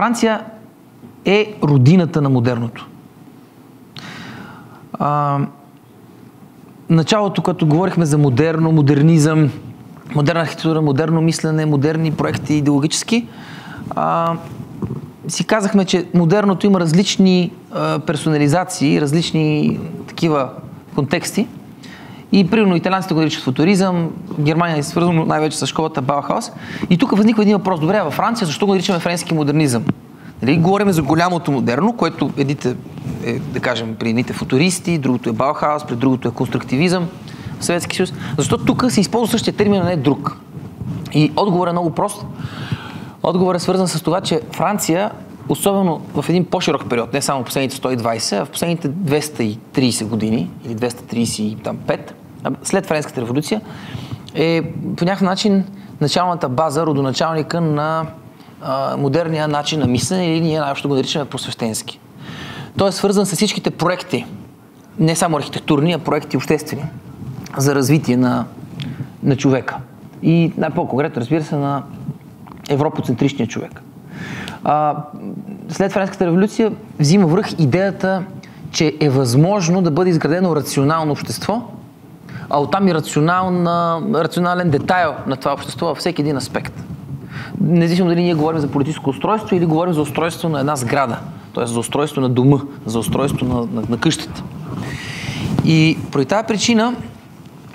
Франция е родината на модерното. Началото, като говорихме за модерно, модернизъм, модерна архитектура, модерно мислене, модерни проекти идеологически, си казахме, че модерното има различни персонализации, различни такива контексти. И примерно италианците го наричат футуризъм, Германия е свързано най-вече с школата Баухаус. И тук възниква един въпрос. Добре, във Франция защо го наричаме френски модернизъм? Нали? Говорим за голямото модерно, което едните е, да кажем, при едните футуристи, другото е Баухаус, при другото е конструктивизъм в Съветски съюз. Защото тук се използва същия термин, а не друг. И отговорът е много прост. Отговорът е свързан с това, че Франция, особено в един по-широк период, не само в последните 120, а в последните 230 години или 235, след Френската революция, е по някакъв начин началната база, родоначалника на модерния начин на мислене, или ние най-общо го наричаме просвещенски. Той е свързан с всичките проекти, не само архитектурни, а проекти обществени за развитие на човека. И най-по-конкретно, разбира се, на европоцентричния човек. След Френската революция взима връх идеята, че е възможно да бъде изградено рационално общество, а оттам и рационален детайл на това общество във всеки един аспект. Независимо дали ние говорим за политическо устройство или говорим за устройство на една сграда, т.е. за устройство на дома, за устройство на къщата. И поради тази причина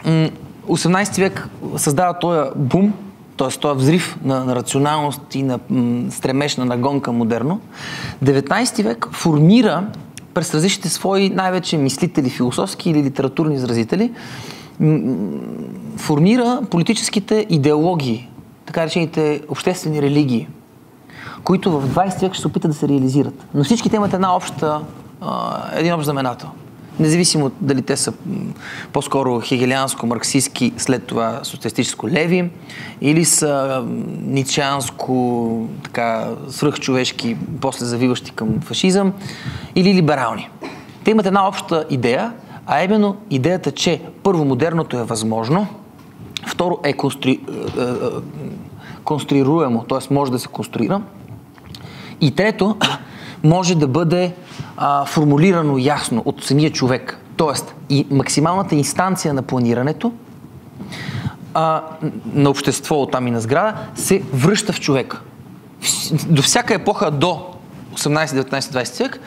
18 век създава този бум, т.е. този взрив на рационалност и на стремеж на нагон към модерно. 19 век формира през различните свои най-вече мислители, философски или литературни изразители, формира политическите идеологии, така речените обществени религии, които в 20 век ще се опитат да се реализират. Но всички те имат един общ знаменател. Независимо дали те са по-скоро хегелианско-марксистски, след това социалистическо-леви, или са ницеанско, така, свръхчовешки, после завиващи към фашизъм, или либерални. Те имат една обща идея, а именно идеята, че първо модерното е възможно, второ е конструируемо, т.е. може да се конструира, и трето може да бъде формулирано ясно от самия човек. Тоест и максималната инстанция на планирането на общество, оттам и на сграда, се връща в човека. До всяка епоха до 18, 19, 20 век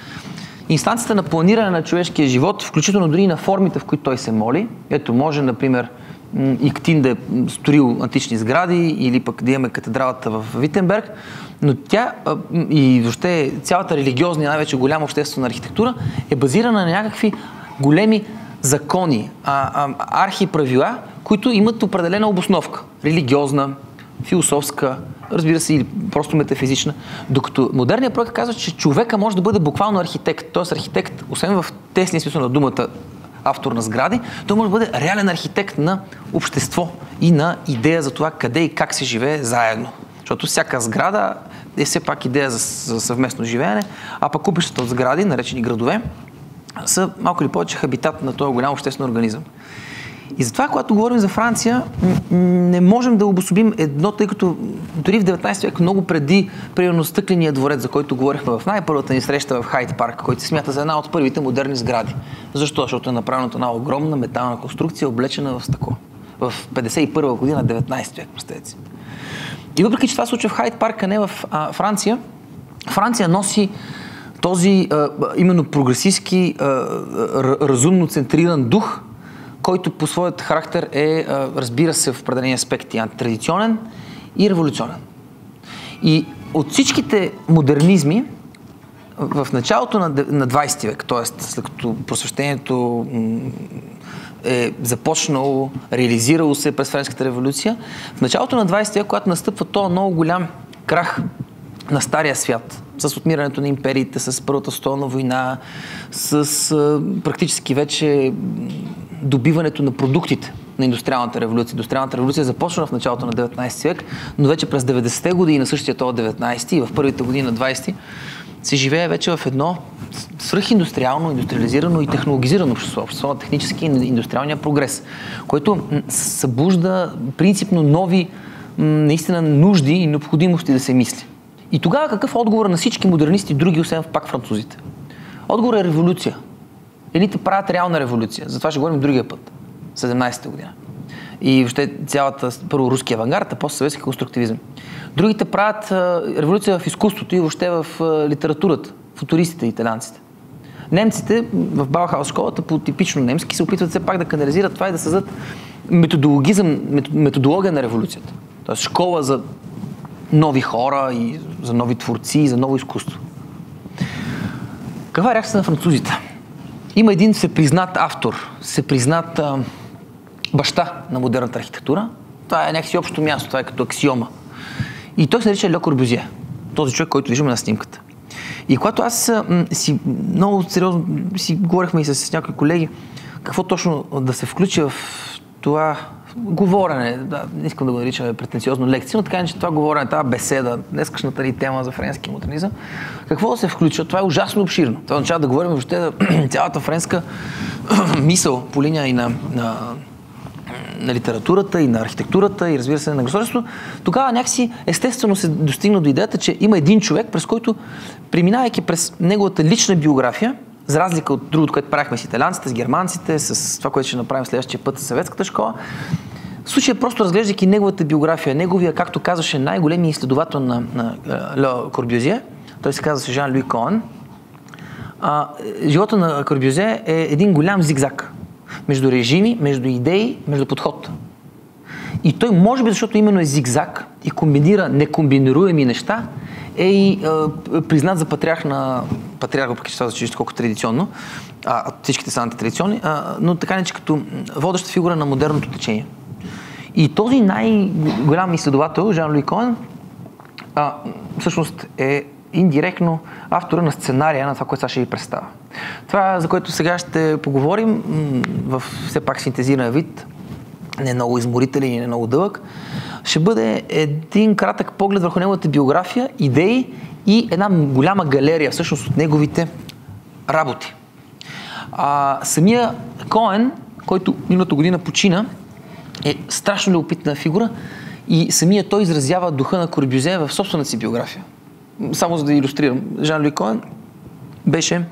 инстанцията на планиране на човешкия живот, включително дори и на формите, в които той се моли. Ето, може, например, Иктин да е строил антични сгради или пък да имаме катедралата в Витенберг, но тя и въобще цялата религиозна и най-вече голяма обществена архитектура е базирана на някакви големи закони, архиправила, които имат определена обосновка. Религиозна, философска, разбира се, или просто метафизична. Докато модерният проект казва, че човека може да бъде буквално архитект. Т.е. архитект, освен в тесния смисъл на думата автор на сгради, той може да бъде реален архитект на общество и на идея за това къде и как се живее заедно. Защото всяка сграда е все пак идея за съвместно живеене, а пък купищата от сгради, наречени градове, са малко или повече хабитат на този голям обществен организъм. И затова, когато говорим за Франция, не можем да обособим едно, тъй като дори в 19 век, много преди, примерно, Стъкления дворец, за който говорихме в най-първата ни среща в Хайд парк, който се смята за една от първите модерни сгради. Защо? Защото е направена от една огромна метална конструкция, облечена в стъкло. В 51 година, 19 век, представете си. И въпреки, че това случва в Хайд парк, а не в Франция, Франция носи този именно прогресистски, разумно центриран дух, който по своят характер е, разбира се, в определени аспекти антитрадиционен и революционен. И от всичките модернизми в началото на 20 век, т.е. след като просвещението е започнало, реализирало се през Френската революция, в началото на 20 век, когато настъпва този много голям крах на стария свят, с отмирането на империите, с Първата световна война, с практически вече добиването на продуктите на индустриалната революция. Индустриалната революция започна в началото на 19 век, но вече през 90-те години на същия този 19 и в първите години на 20 се живее вече в едно свръхиндустриално, индустриализирано и технологизирано общество. Общество на технически и индустриалния прогрес, който събужда принципно нови наистина нужди и необходимости да се мисли. И тогава какъв отговор на всички модернисти, други, освен пак французите? Отговор е революция. Едните правят реална революция. За това ще говорим другия път. 17-та година. И въобще цялата, първо руски авангард, а после съветски конструктивизъм. Другите правят революция в изкуството и въобще в литературата. Футуристите, италианците. Немците в Баухаус школата по типично немски се опитват все пак да канализират това и да създадат методология на революцията. Тоест школа за нови хора и за нови творци и за ново изкуство. Каква е реакцията на французите? Има един всепризнат автор, всепризнат баща на модерната архитектура. Това е някакси общо място, това е като аксиома. И той се нарича Ле Корбюзие. Този човек, който виждаме на снимката. И когато аз много сериозно си говорихме и с някои колеги, какво точно да се включи в това говорене, не искам да го наричаме претенциозно лекция, но така че това говорене, тази беседа, днескашната ни тема за френски модернизъм, какво да се включва? Това е ужасно обширно. Това означава да говорим въобще за цялата френска мисъл по линия и на литературата и на архитектурата и разбира се на градостройството. Тогава някакси естествено се достигна до идеята, че има един човек, през който, преминавайки през неговата лична биография, за разлика от другото, което правихме с италианците, с германците, с това, което ще направим следващия път с съветската школа, в случая просто разглеждайки неговата биография, неговия, както казваше, най-големият изследовател на Ле Корбюзие, той се казваше Жан-Луи Коен, живота на Корбюзие е един голям зигзаг между режими, между идеи, между подход. И той, може би, защото именно е зигзаг и комбинира некомбинируеми неща, е и признат за патриарх, въпреки че това звучи колко традиционно, всичките са антитрадиционни, но така не, че като водеща фигура на модерното течение. И този най-голям изследовател, Жан-Луи Коен, всъщност е индиректно автора на сценария на това, което сега ще ви представя. Това, за което сега ще поговорим, в все пак синтезиран вид, не много изморителен и не много дълъг, ще бъде един кратък поглед върху неговата биография, идеи и една голяма галерия всъщност от неговите работи. Самия Коен, който миналата година почина, е страшно любопитна фигура и самия той изразява духа на Корбюзие в собствената си биография. Само за да илюстрирам, Жан-Луи Коен беше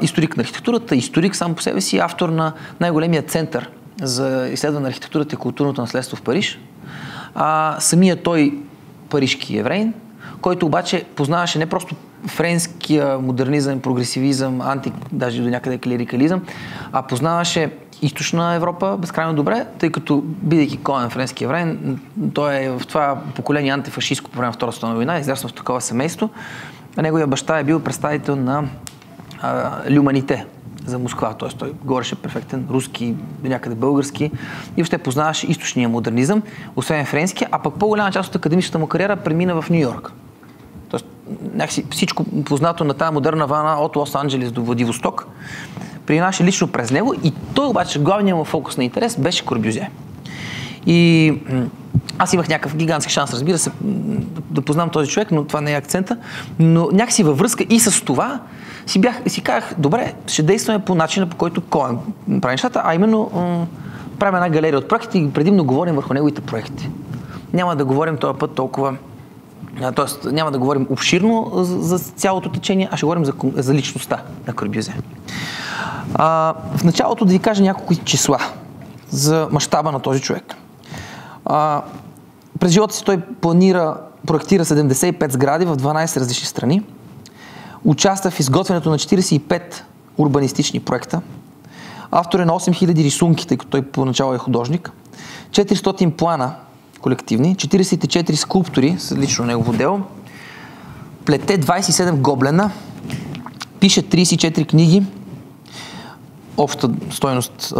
историк на архитектурата, историк сам по себе си, автор на най-големия център за изследване на архитектурата и културното наследство в Париж. Самия той парижки евреин, който обаче познаваше не просто френския модернизъм, прогресивизъм, даже до някъде клерикализъм, а познаваше източна Европа безкрайно добре, тъй като, бидейки Коен френски евреин, той е в това поколение антифашистско по време на Втората световна война, израснал в такова семейство. Неговия баща е бил представител на Люманите за Москва, т.е. той говореше перфектен руски, до някъде български и въобще познаваше източния модернизъм, освен френски, а пък по-голяма част от академичната му кариера премина в Ню Йорк. Тоест, някакси всичко познато на тази модерна вълна от Лос-Анджелес до Владивосток преминаваше лично през него и той обаче главният му фокус на интерес беше Корбюзие. И аз имах някакъв гигантски шанс, разбира се, да познам този човек, но това не е акцента, но някакси във връзка и с това си казах, добре, ще действаме по начина, по който Коен прави нещата, а именно правим една галерия от проекти и предимно говорим върху неговите проекти. Няма да говорим този път толкова, т.е. няма да говорим обширно за цялото течение, а ще говорим за личността на Корбюзие. В началото да ви кажа няколко числа за мащаба на този човек. През живота си той проектира 75 сгради в 12 различни страни. Участва в изготвянето на 45 урбанистични проекта. Автор е на 8000 рисунки, тъй като той поначало е художник. 400 плана колективни, 44 скулптури с лично негово дело. Плете 27 гоблена. Пише 34 книги. Обща стойност,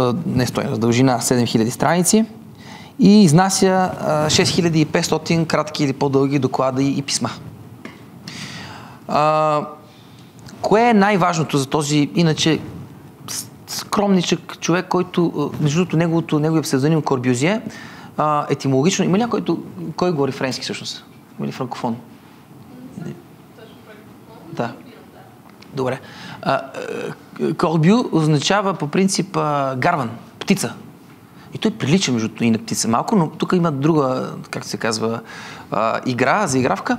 дължина 7000 страници. И изнася 6500 кратки или по-дълги доклади и писма. Кое е най-важното за този, иначе скромничък човек, който, между другото, неговия псевдоним Корбюзие, етимологично, има ли кой говори френски всъщност? Има ли франкофон? Да. Добре. Корбю означава по принцип гарван, птица. И той прилича между и на птица малко, но тук има друга, как се казва, игра, заигравка.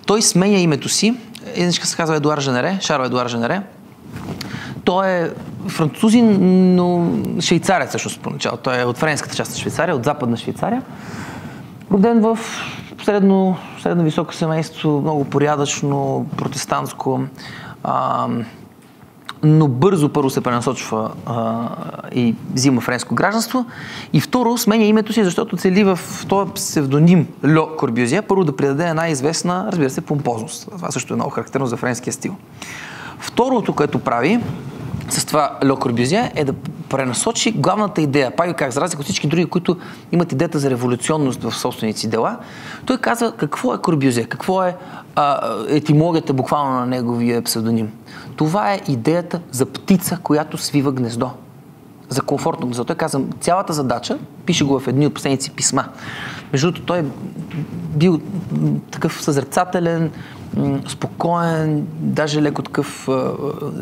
Той сменя името си. Едничка се казва Едуар Женере, Шарл Едуар Женере. Той е французин, но швейцарец всъщност поначало. Той е от френската част на Швейцария, от западна Швейцария. Роден в средно високо семейство, много порядъчно, протестантско, но бързо първо се пренасочва и взима френско гражданство. И второ, сменя името си, защото цели в този псевдоним Льо Корбюзие първо да придаде една известна, разбира се, помпозност. Това също е много характерно за френския стил. Второто, което прави с това Льо Корбюзие, е да пренасочи главната идея. Пак как, за разлика от всички други, които имат идеята за революционност в собствените си дела, той казва какво е Корбюзие, какво е етимологията буквално на неговия псевдоним. Това е идеята за птица, която свива гнездо. За комфортно гнездо. Той казва, цялата задача, пише го в едни от последните си писма. Между другото, той е бил такъв съзерцателен, спокоен, даже леко такъв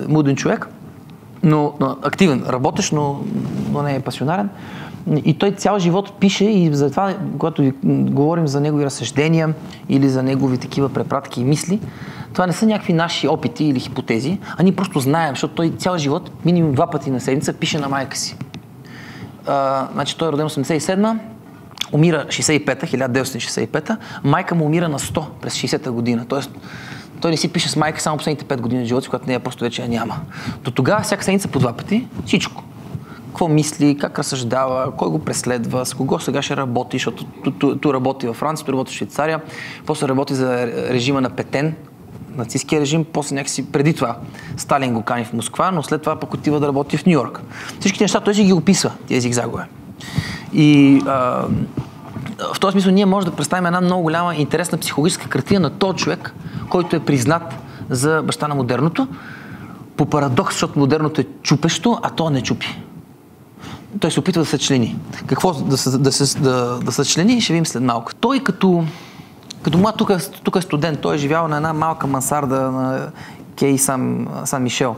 муден човек, но активен, работещ, но не е пасионарен. И той цял живот пише и затова, когато говорим за негови разсъждения или за негови такива препратки и мисли, това не са някакви наши опити или хипотези, а ние просто знаем, защото той цял живот, минимум 2 пъти на седмица, пише на майка си. Значи той е роден 87-та, умира 65-та, 1965-та, майка му умира на 100 през 60-та година. Тоест, той не си пише с майка само последните 5 години живота си, когато нея просто вече я няма. До тогава всяка седмица по 2 пъти, всичко. Какво мисли, как разсъждава, кой го преследва, с кого сега ще работи, защото ту работи във Франция, ту работи в Швейцария, после работи за режима на Петен, нацистския режим, после някакси преди това Сталин го кани в Москва, но след това пък отива да работи в Ню-Йорк. Всички неща той си ги описва, тези зигзагове. И в този смисъл ние можем да представим една много голяма интересна психологическа картина на този човек, който е признат за баща на модерното, по парадокс, защото модерното е чупещо, а то не чупи. Той се опитва да се члени. Какво да се члени, ще видим след малко. Той като млад, тук е студент, той е живял на една малка мансарда на Кей Сан-Мишел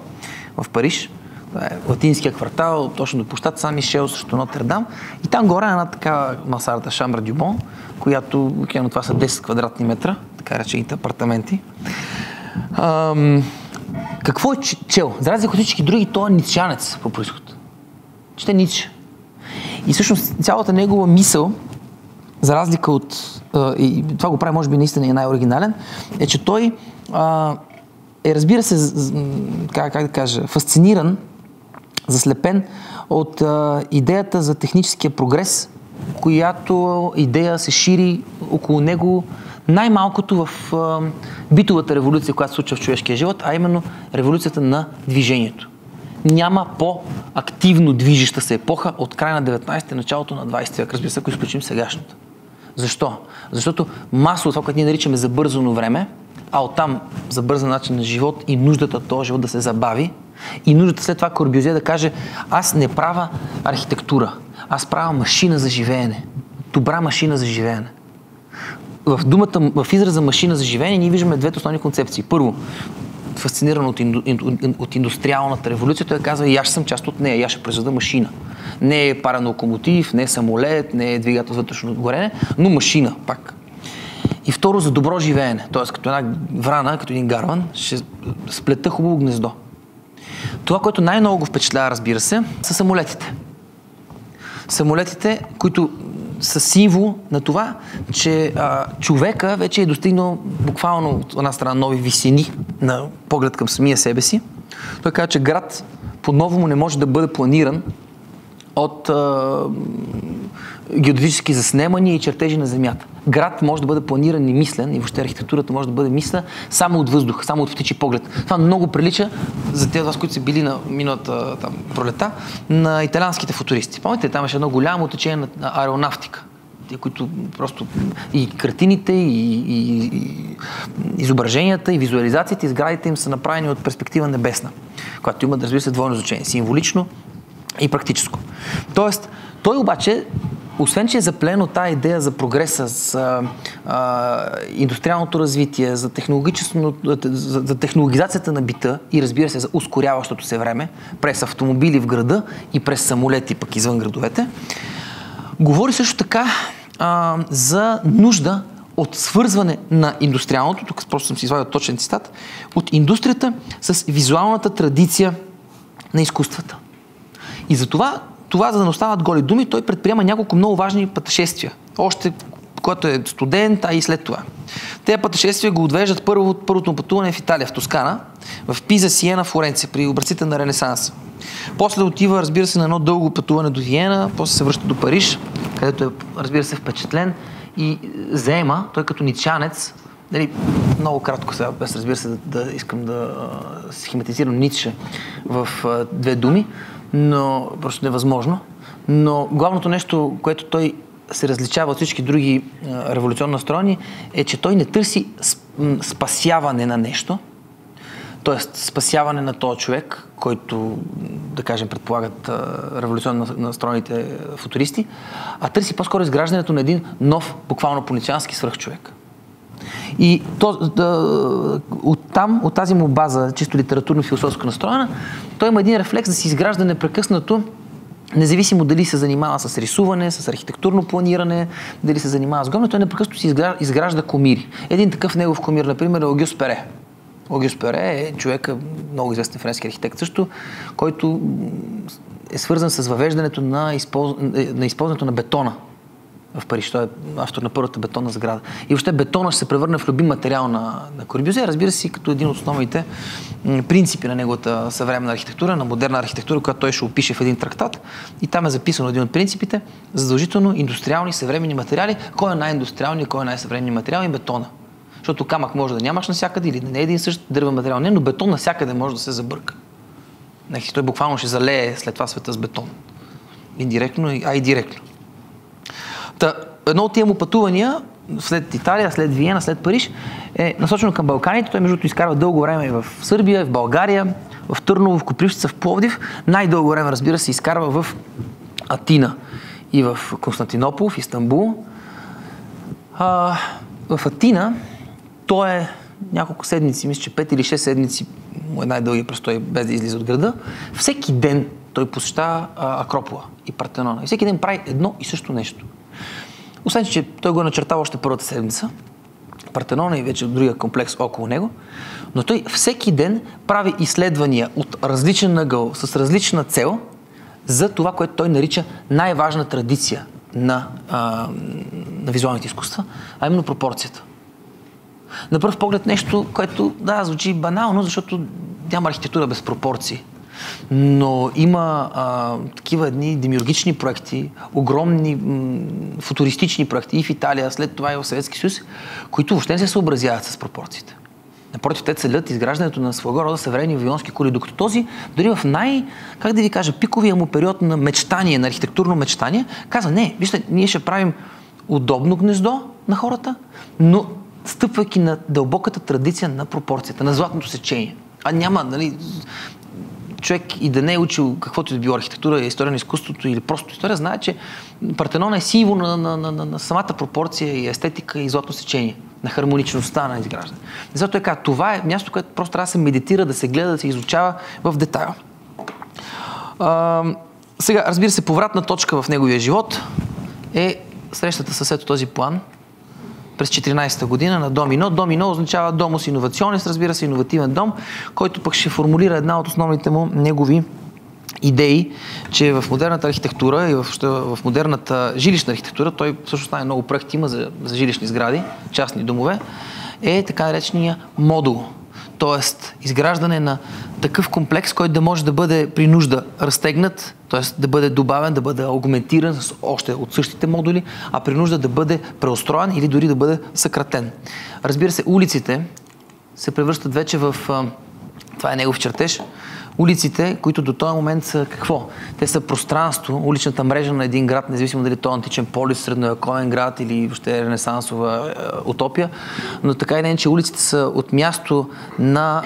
в Париж. Това е латинския квартал, точно до площад Сан-Мишел срещу Нотр-Дам. И там горе е една такава мансарда Шамбра Дюбон, която, това са 10 квадратни метра, така речените апартаменти. Какво е чел? За разлика от всички други, той е ницшанец по произход. Чете Ницше. И всъщност цялата негова мисъл, за разлика от... и това го прави, може би, наистина е най-оригинален, е, че той е, разбира се, как да кажа, фасциниран, заслепен от идеята за техническия прогрес, която идея се шири около него най-малкото в битовата революция, която се случва в човешкия живот, а именно революцията на движението. Няма по-активно движеща се епоха от края на 19-ти, началото на 20 век, разбира се, ако изключим сегашната. Защо? Защото масово това, което ние наричаме забързано време, а оттам забързан начин на живот и нуждата този живот да се забави, и нуждата след това Корбюзие да каже: аз не правя архитектура, аз правя машина за живеене. Добра машина за живеене. В израза машина за живеене ние виждаме двете основни концепции. Първо, фасциниран от индустриалната революция, той казва: и аз съм част от нея, и аз ще произведа машина. Не е паралокомотив, не е самолет, не е двигател с вътрешно горене, но машина пак. И второ, за добро живеене, т.е. като една врана, като един гарван, ще сплета хубаво гнездо. Това, което най-много го впечатлява, разбира се, са самолетите. Самолетите, които са символ на това, че човека вече е достигнал буквално от една страна нови висини на поглед към самия себе си. Той казва, че град по-новому не може да бъде планиран от геодезически заснемания и чертежи на Земята. Град може да бъде планиран и мислен, и въобще архитектурата може да бъде мислена само от въздух, само от птичи поглед. Това много прилича за тези вас, които са били на миналата пролета, на италианските футуристи. Помните, там беше едно голямо течение на аеронавтика, които просто и картините, и изображенията, и визуализациите, и сградите им са направени от перспектива небесна, която има, разбира се, двойно значение, символично и практическо. Тоест, той обаче, освен че е заплен от тази идея за прогреса, за индустриалното развитие, за технологизацията на бита и, разбира се, за ускоряващото се време през автомобили в града и през самолети пък извън градовете, Говори също така за нужда от свързване на индустриалното, тук просто съм си извадил точен цитат, от индустрията с визуалната традиция на изкуствата. И за това, за да не останат голи думи, той предприема няколко много важни пътешествия. Още когато е студент, а и след това. Тези пътешествия го отвеждат първото му пътуване в Италия, в Тоскана, в Пиза, Сиена, Флоренция, при образците на Ренесанса. После отива, разбира се, на едно дълго пътуване до Виена, после се връща до Париж, където е, разбира се, впечатлен и заема, той като нитшанец, нали, много кратко сега, без, разбира се, да искам да схематизирам Ницше в две думи, но просто невъзможно. Но главното нещо, което той се различава от всички други революционно настроени, е, че той не търси спасяване на нещо, т.е. спасяване на този човек, който, да кажем, предполагат революционно настроените футуристи, а търси по-скоро изграждането на един нов, буквално по-ницшеански свръхчовек. И от тази му база, чисто литературно-философска настроена, той има един рефлекс да си изгражда непрекъснато, независимо дали се занимава с рисуване, с архитектурно планиране, дали се занимава с гомне, той непрекъснато си изгражда кумири. Един такъв негов кумир, например, е Огюст Пере. Огюст Пере е човек, много известен френски архитект също, който е свързан с въвеждането на използването на бетона в Париж. Той е автор на първата бетонна сграда. И въобще бетона ще се превърне в любим материал на Корбюзие, разбира се, като един от основните принципи на неговата съвременна архитектура, на модерна архитектура, която той ще опише в един трактат. И там е записано един от принципите, задължително индустриални съвременни материали. Кой е най-индустриалният, кой е най-съвременният материал? И бетона. Защото камък може да нямаш навсякъде или не е един същ дървен материал. Не, но бетон навсякъде може да се забърка. Той буквално ще залее след това света с бетон. Индиректно, а и директно. Едно от тия му пътувания след Италия, след Виена, след Париж е насочено към Балканите. Той между другото изкарва дълго време и в Сърбия, в България, в Търново, в Копривщица, в Пловдив. Най-дълго време, разбира се, изкарва в Атина и в Константинопол, в Истанбул. В Атина той е няколко седмици, мисля, че 5 или 6 седмици му е най-дълги престой, без да излиза от града. Всеки ден той посещава Акропола и Партенона. И всеки ден прави едно и също нещо. Освен, че той го начертава още първата седмица, Партенона и вече другия комплекс около него, но той всеки ден прави изследвания от различен ъгъл, с различна цел за това, което той нарича най-важна традиция на визуалните изкуства, а именно пропорцията. На пръв поглед нещо, което звучи банално, защото няма архитектура без пропорции. Но има такива едни демиургични проекти, огромни футуристични проекти и в Италия, след това и в Съветски съюз, които въобще не се съобразяват с пропорциите. Напротив, те целят изграждането на своего рода съвременни вавилонски кули, докато този, дори в пиковия му период на мечтание, на архитектурно мечтание, казва, не, вижте, ние ще правим удобно гнездо на хората, но стъпвайки на дълбоката традиция на пропорцията, на златното сечение. А няма, нали, човек и да не е учил каквото е било архитектура, история на изкуството или просто история, знае, че Партенона е символ на самата пропорция и естетика и златно сечение, на хармоничността на изграждане. Защото това е място, което просто трябва да се медитира, да се гледа, да се изучава в детайл. Сега, разбира се, повратна точка в неговия живот е срещата с ето този план през 14-та година на Домино. Домино означава домус иновационист, разбира се, иновативен дом, който пък ще формулира една от основните му негови идеи, че в модерната архитектура и в модерната жилищна архитектура, той всъщност най-много проекти има за жилищни сгради, частни домове, е така наречения модул. Тоест, изграждане на такъв комплекс, който да може да бъде при нужда разтегнат, т.е. да бъде добавен, да бъде аугментиран с още от същите модули, а при нужда да бъде преустроен или дори да бъде съкратен. Разбира се, улиците се превръщат вече в... Това е негов чертеж. Улиците, които до този момент са какво? Те са пространство, уличната мрежа на един град, независимо дали то е античен полис, средновековен град или въобще ренесансова утопия, но така и не, че улиците са от място на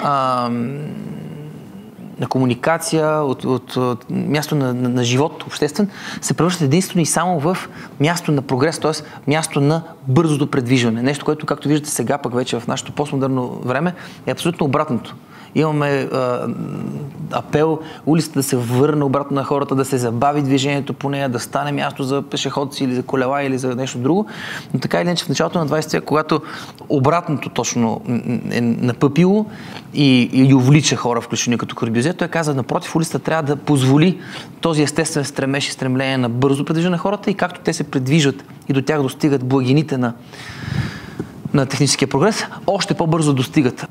комуникация, от място на живот обществен, се превръщат единствено и само в място на прогрес, т.е. място на бързото предвижване. Нещо, което, както виждате сега, пък вече в нашето постмодерно време, е абсолютно обратното. Имаме апел улицата да се върне обратно на хората, да се забави движението по нея, да стане място за пешеходци или за колела или за нещо друго. Но така или иначе в началото на 20 век, когато обратното точно е напъпило и увлича хора, включително като Корбюзие, той каза, напротив, улицата трябва да позволи този естествен стремеж и стремление на бързо предвижване на хората и както те се предвижват и до тях достигат благините на техническия прогрес, още по-бързо достигат.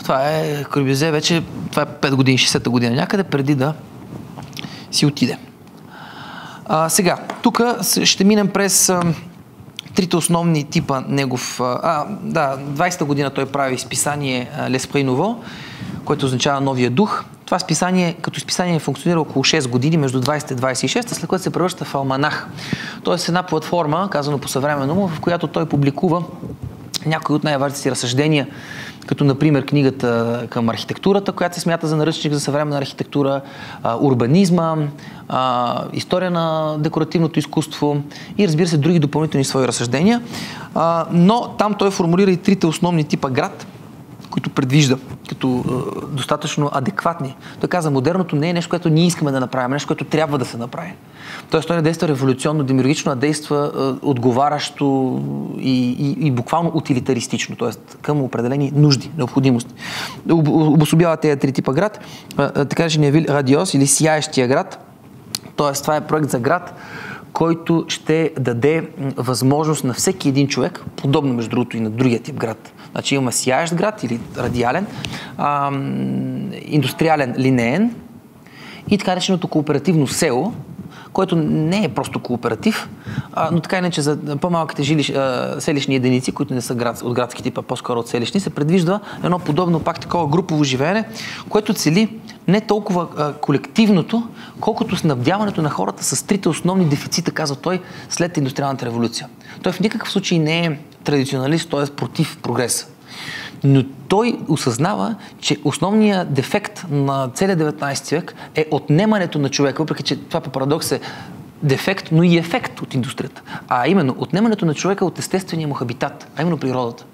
Това е Корбюзие вече, това е 5 години, 60-та година някъде, преди да си отиде. Сега, тук ще минем през трите основни типа негов... 20-та година той прави списание L'Esprit Nouveau, което означава новия дух. Това списание, като списание функционира около 6 години, между 20 и 26, след което се превръща в алманах. Тоест една платформа, казано по съвременно, в която той публикува някои от най-важните си разсъждения, като например книгата към архитектурата, която се смята за наръчник за съвременна архитектура, урбанизма, история на декоративното изкуство и разбира се други допълнителни свои разсъждения. Но там той формулира и трите основни типа град, които предвижда като достатъчно адекватни. Той каза, модерното не е нещо, което ние искаме да направим, нещо, което трябва да се направи. Тоест той не действа революционно, демиургично, а действа отговарящо и буквално утилитаристично, т.е. към определени нужди, необходимости. Обособява тези три типа град, така наречения Вил Радиос или сияещия град. Т.е. това е проект за град, който ще даде възможност на всеки един човек, подобно между другото и на другия тип град. Значи имаме сияещ град или радиален, индустриален линеен и така нареченото кооперативно село, което не е просто кооператив, но така иначе за по-малките селищни единици, които не са от градски тип, а по-скоро от селищни, се предвижда едно подобно пак такова групово живеене, което цели не толкова колективното, колкото снабдяването на хората с трите основни дефицита, казва той, след индустриалната революция. Той в никакъв случай не е традиционалист, т.е. против прогреса. Но той осъзнава, че основният дефект на целия 19 век е отнемането на човека, въпреки че това по парадокс е дефект, но и ефект от индустрията. А именно, отнемането на човека от естествения му хабитат, а именно природата.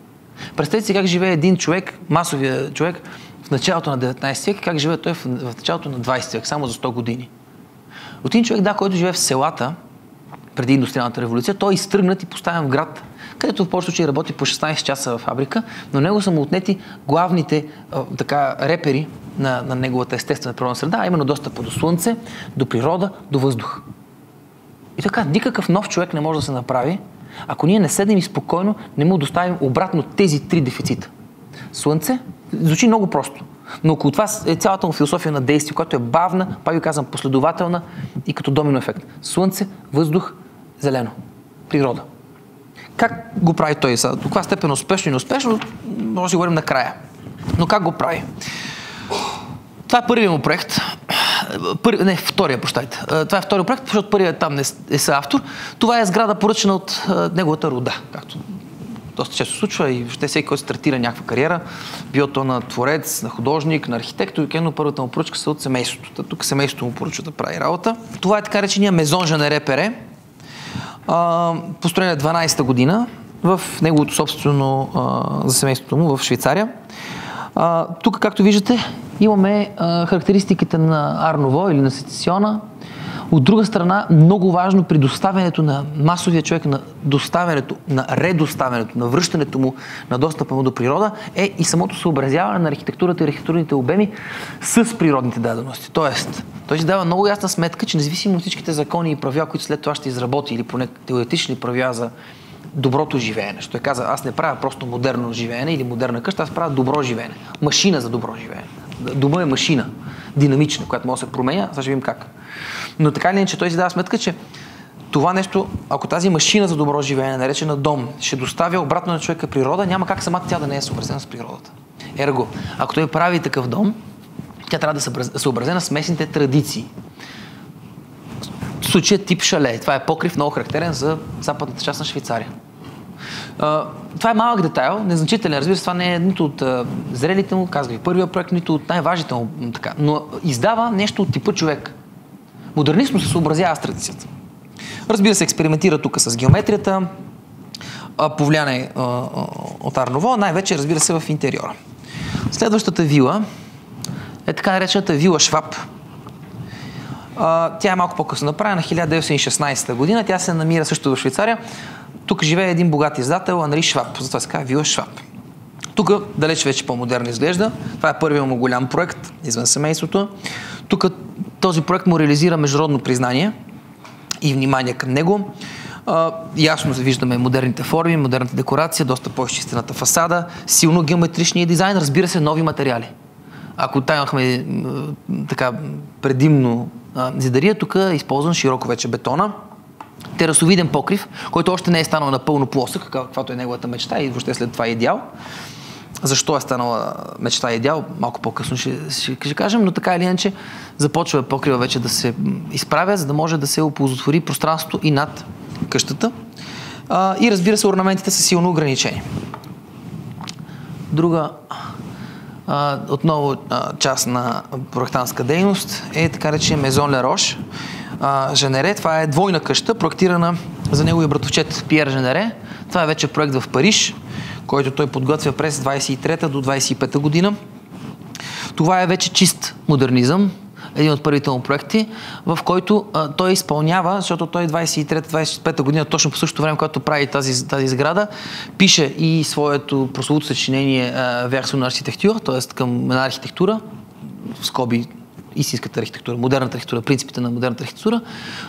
Представете си как живее един човек, масовия човек, в началото на 19 век, как живее той в началото на 20 век, само за 100 години. От един човек, който живее в селата, преди индустриалната революция, той е изтръгнат и поставен в град, където в повечето случаи работи по 16 часа в фабрика, но него са му отнети главните репери на неговата естествена природна среда, а именно достъпа до слънце, до природа, до въздух. И така, никакъв нов човек не може да се направи, ако ние не седнем и спокойно не му доставим обратно тези три дефицита. Слънце, звучи много просто, но около това е цялата му философия на действие, която е бавна, пак ви казвам, последователна и като домино ефект. Слънце, въздух, зелено. Природа. Как го прави той? До каква степен успешно и неуспешно, може да говорим накрая. Но как го прави? Това е първият му проект. Втория, прощайте. Това е втория проект, защото първият там е съавтор. Това е сграда, поръчена от неговата рода, както доста често случва и въобще всеки, който стартира някаква кариера, било то на творец, на художник, на архитектор, но първата му поръчка са от семейството. Тук семейството му поръчва да прави работа. Това е така речения Мезон Жанере Пере, построена 12-та година в неговото собствено за семейството му в Швейцария. Тук, както виждате, имаме характеристиките на Ар Ново или на Сецесиона. От друга страна, много важно при доставянето на масовия човек, на доставянето, на редоставянето, на връщането му на достъпа му до природа е и самото съобразяване на архитектурата и архитектурните обеми с природните дадености. Тоест, той си дава много ясна сметка, че независимо от всичките закони и правила, които след това ще изработи или поне теоретични правила за доброто живеене. Той каза, аз не правя просто модерно живеене или модерна къща, аз правя добро живеене. Машина за добро живеене. Дома е машина, динамична, която може да се променя, сега ще видим как. Но така или иначе той си дава сметка, че това нещо, ако тази машина за добро живеене, наречена дом, ще доставя обратно на човека природа, няма как самата тя да не е съобразена с природата. Ерго, ако той прави такъв дом, тя трябва да е съобразена с местните традиции. В случая тип шале. Това е покрив много характерен за западната част на Швейцария. Това е малък детайл, незначителен. Разбира се, това не е нито от зрелите му, казах ви, първия проект, нито от най-важните му, така, но издава нещо от типа човек. Модернистно се съобразява с традицията. Разбира се, експериментира тук с геометрията, повлияне от Ар Ново, най-вече, разбира се, в интериора. Следващата вила е така наречената вила Шваб. Тя е малко по-късно направена, 1916 година. Тя се намира също в Швейцария. Тук живее един богат издател, Анри Шваб. Затова се казва вила Шваб. Тук далеч вече по-модерно изглежда. Това е първият му голям проект извън семейството. Тук този проект му реализира международно признание и внимание към него. Ясно виждаме модерните форми, модерната декорация, доста по-изчистената фасада, силно геометричния дизайн, разбира се, нови материали. Ако там имахме така предимно зидария, тук е използван широко вече бетона. Терасовиден покрив, който още не е станал напълно плосък, каквато е неговата мечта и въобще след това е идеал. Защо е станала мечта и идеал, малко по-късно ще кажем, но така или иначе започва покрива вече да се изправя, за да може да се оползотвори пространството и над къщата. И разбира се, орнаментите са силно ограничени. Друга отново част на проектантска дейност е така речен Мезон Ле Рош Женере. Това е двойна къща, проектирана за неговия братовчет Пиер Женере. Това е вече проект в Париж, който той подготвя през 23-та до 25-та година. Това е вече чист модернизъм, един от първите му проекти, в който той изпълнява, защото той 23-25 година, точно по същото време, когато прави тази сграда, пише и своето прословуто съчинение Verso на архитектура, т.е. към една архитектура, в скоби истинската архитектура, модерната архитектура, принципите на модерната архитектура.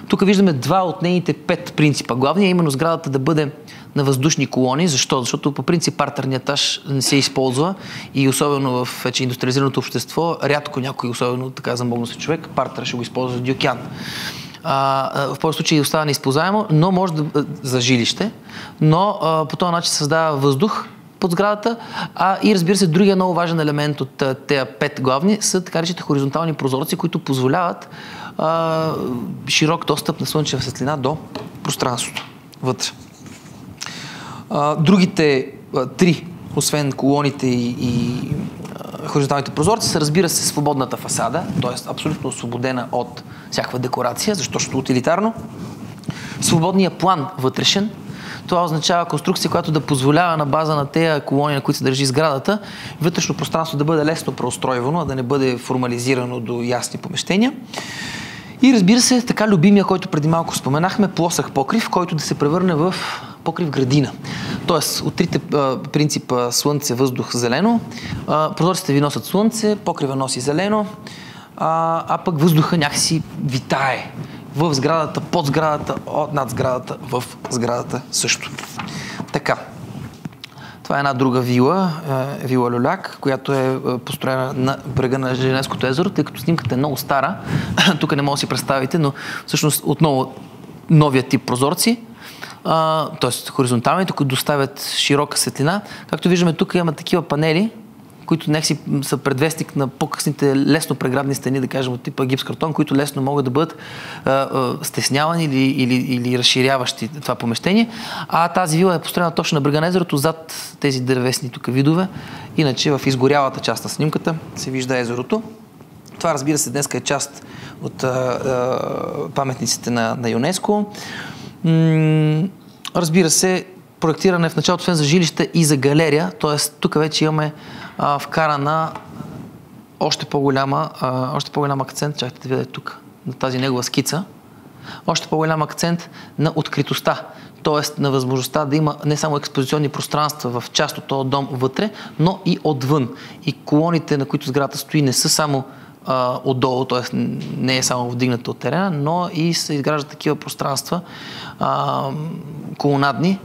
Тук виждаме два от нейните 5 принципа. Главният е именно сградата да бъде на въздушни колони. Защо? Защото по принцип партерният етаж не се използва и особено в вече индустриализираното общество, рядко някой, особено така замогнал се човек, партер ще го използва за дюкян. В повече случаи остава неизползваемо, но може да за жилище, но по този начин създава въздух под сградата, и разбира се, другия много важен елемент от тези 5 главни са така речените хоризонтални прозорци, които позволяват широк достъп на слънчева светлина до пространството вътре. Другите 3, освен колоните и хоризонталните прозорци, са, разбира се, свободната фасада, т.е. абсолютно освободена от всякаква декорация, защото утилитарно. Свободният план вътрешен. Това означава конструкция, която да позволява на база на тези колони, на които се държи сградата, вътрешно пространство да бъде лесно преустройвано, а да не бъде формализирано до ясни помещения. И разбира се, така любимия, който преди малко споменахме, плосък покрив, който да се превърне в покрив градина. Тоест, от трите принципа слънце, въздух, зелено, прозорците ви носят слънце, покрива носи зелено, а пък въздуха някакси витае в сградата, под сградата, над сградата, в сградата също. Така. Това е една друга вила, вила Люляк, която е построена на брега на Женевското езеро, тъй като снимката е много стара. Тук не може да си представите, но всъщност отново новия тип прозорци, т.е. хоризонталните, които доставят широка светлина. Както виждаме, тук има такива панели, които някакси са предвестник на по-късните лесно преградни стени, да кажем, от типа гипс картон, които лесно могат да бъдат стеснявани или разширяващи това помещение. А тази вила е построена точно на брега на езерото, зад тези дървесни тук видове. Иначе в изгорялата част на снимката се вижда езерото. Това, разбира се, днес е част от паметниците на ЮНЕСКО. Разбира се, проектиране в началото освен за жилище и за галерия, т.е. тук вече имаме вкарана още по-голям акцент, чакайте да видя тук, на тази негова скица, още по-голям акцент на откритостта, т.е. на възможността да има не само експозиционни пространства в част от този дом вътре, но и отвън. И колоните, на които сградата стои, не са само отдолу, т.е. не е само вдигната от терена, но и се изграждат такива пространства колонадни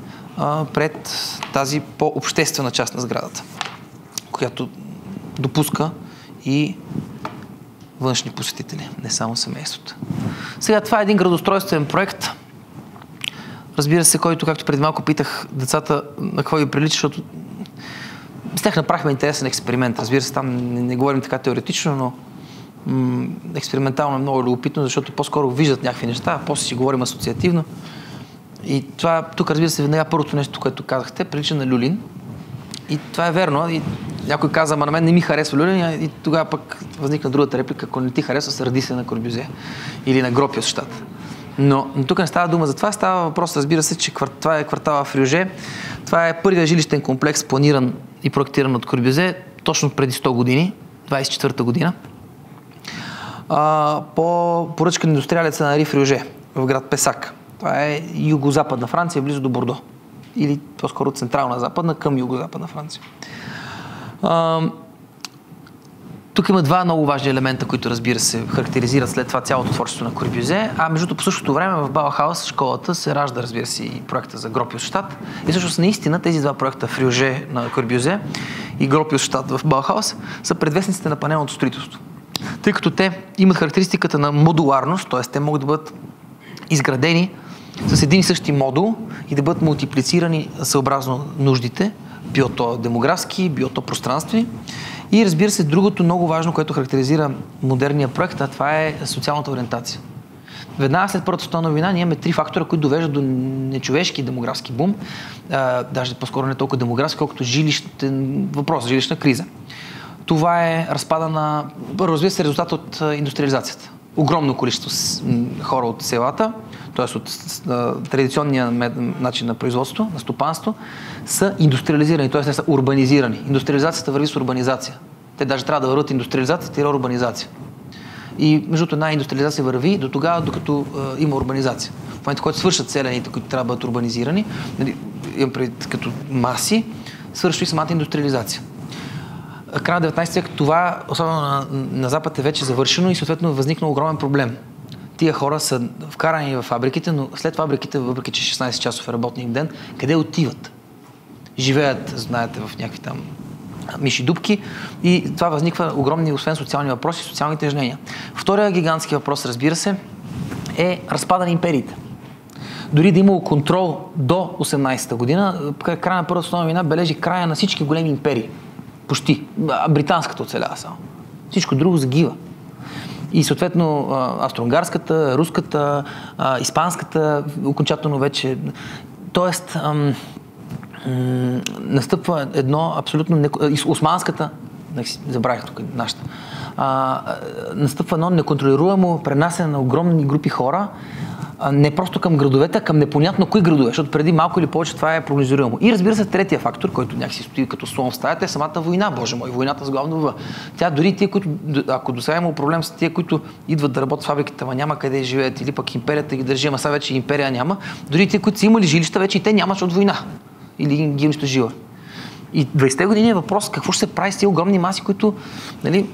пред тази по-обществена част на сградата, която допуска и външни посетители, не само семейството. Сега, това е един градоустройствен проект, разбира се, който, както преди малко питах децата на какво ги прилича, защото с тях направихме интересен експеримент. Разбира се, там не говорим така теоретично, но експериментално е много любопитно, защото по-скоро виждат някакви неща, а после си говорим асоциативно. И това, тук, разбира се, веднага първото нещо, което казахте, прилича на люлин. И това е верно. И някой каза, ама на мен не ми харесва люлин, и тогава пък възникна другата реплика, ако не ти харесва, сърди се на Корбюзие или на Гропиус в щата. Но тук не става дума за това, става въпрос, разбира се, че това е квартала в Рюже. Това е първият жилищен комплекс, планиран и проектиран от Корбюзие. точно преди 100 години, 24-та година, по поръчка на индустриалеца на Ари Фрюже в град Песак. Това е югозападна Франция, близо до Бордо. Или по-скоро централна западна към югозападна Франция. Тук има два много важни елемента, които, разбира се, характеризират след това цялото творчество на Корбюзе. Между по същото време в Баухаус школата се ражда, разбира се, и проекта за Гропиусщат. И всъщност наистина тези два проекта, Фрюже на Корбюзе и Гропиусщат в Баухаус, са предвестниците на панелното строителство. Тъй като те имат характеристиката на модуларност, т.е. те могат да бъдат изградени с един и същи модул и да бъдат мултиплицирани съобразно нуждите, било то демографски, било то пространствени. И разбира се, другото много важно, което характеризира модерния проект, това е социалната ориентация. Веднага след Първата световна война ние имаме три фактора, които довеждат до нечовешки демографски бум, даже по-скоро не толкова демографски, колкото жилищен въпрос, жилищна криза. Това е разпада на, разбира се, резултат от индустриализацията. Огромно количество хора от селата, т.е. от традиционния начин на производство, на стопанство, са индустриализирани, т.е. не са урбанизирани. Индустриализацията върви с урбанизация. Те даже трябва да върват индустриализацията и урбанизация. И между една индустриализация върви до тогава, докато има урбанизация. В момента, в който свършат селените, които трябва да бъдат урбанизирани, имам предвид като маси, свършва и самата индустриализация. Края на 19 век това, особено на Запад, е вече завършено и съответно възникна огромен проблем. Тия хора са вкарани в фабриките, но след фабриките, въпреки че 16 часов е работния ден, къде отиват? Живеят, знаете, в някакви там миши дупки и това възниква огромни, освен социални въпроси, социални тежнения. Втория гигантски въпрос, разбира се, е разпада на империите. Дори да имало контрол до 18-та година, края на Първата световна война бележи края на всички големи империи. Почти. Британската оцелява само. Всичко друго загива. И съответно австро-унгарската, руската, испанската, окончателно вече. Тоест, настъпва едно абсолютно... Османската, забравих тук нашата, настъпва едно неконтролируемо пренасене на огромни групи хора, не просто към градовете, а към непонятно кои градове, защото преди малко или повече това е прогнозируемо. И разбира се, третия фактор, който някакси стои като слон в стаята, е самата война, боже мой, войната с главно В. Тя дори тия, които, ако до сега има проблем с тия, които идват да работят в фабриката, ама няма къде живеят, или пък империята ги държи, ама сега вече империя няма, дори тия, които са имали жилища, вече и те нямат от война. Или ги унищожила. И 20-те години е въпрос какво ще се прави с тези огромни маси, които, нали,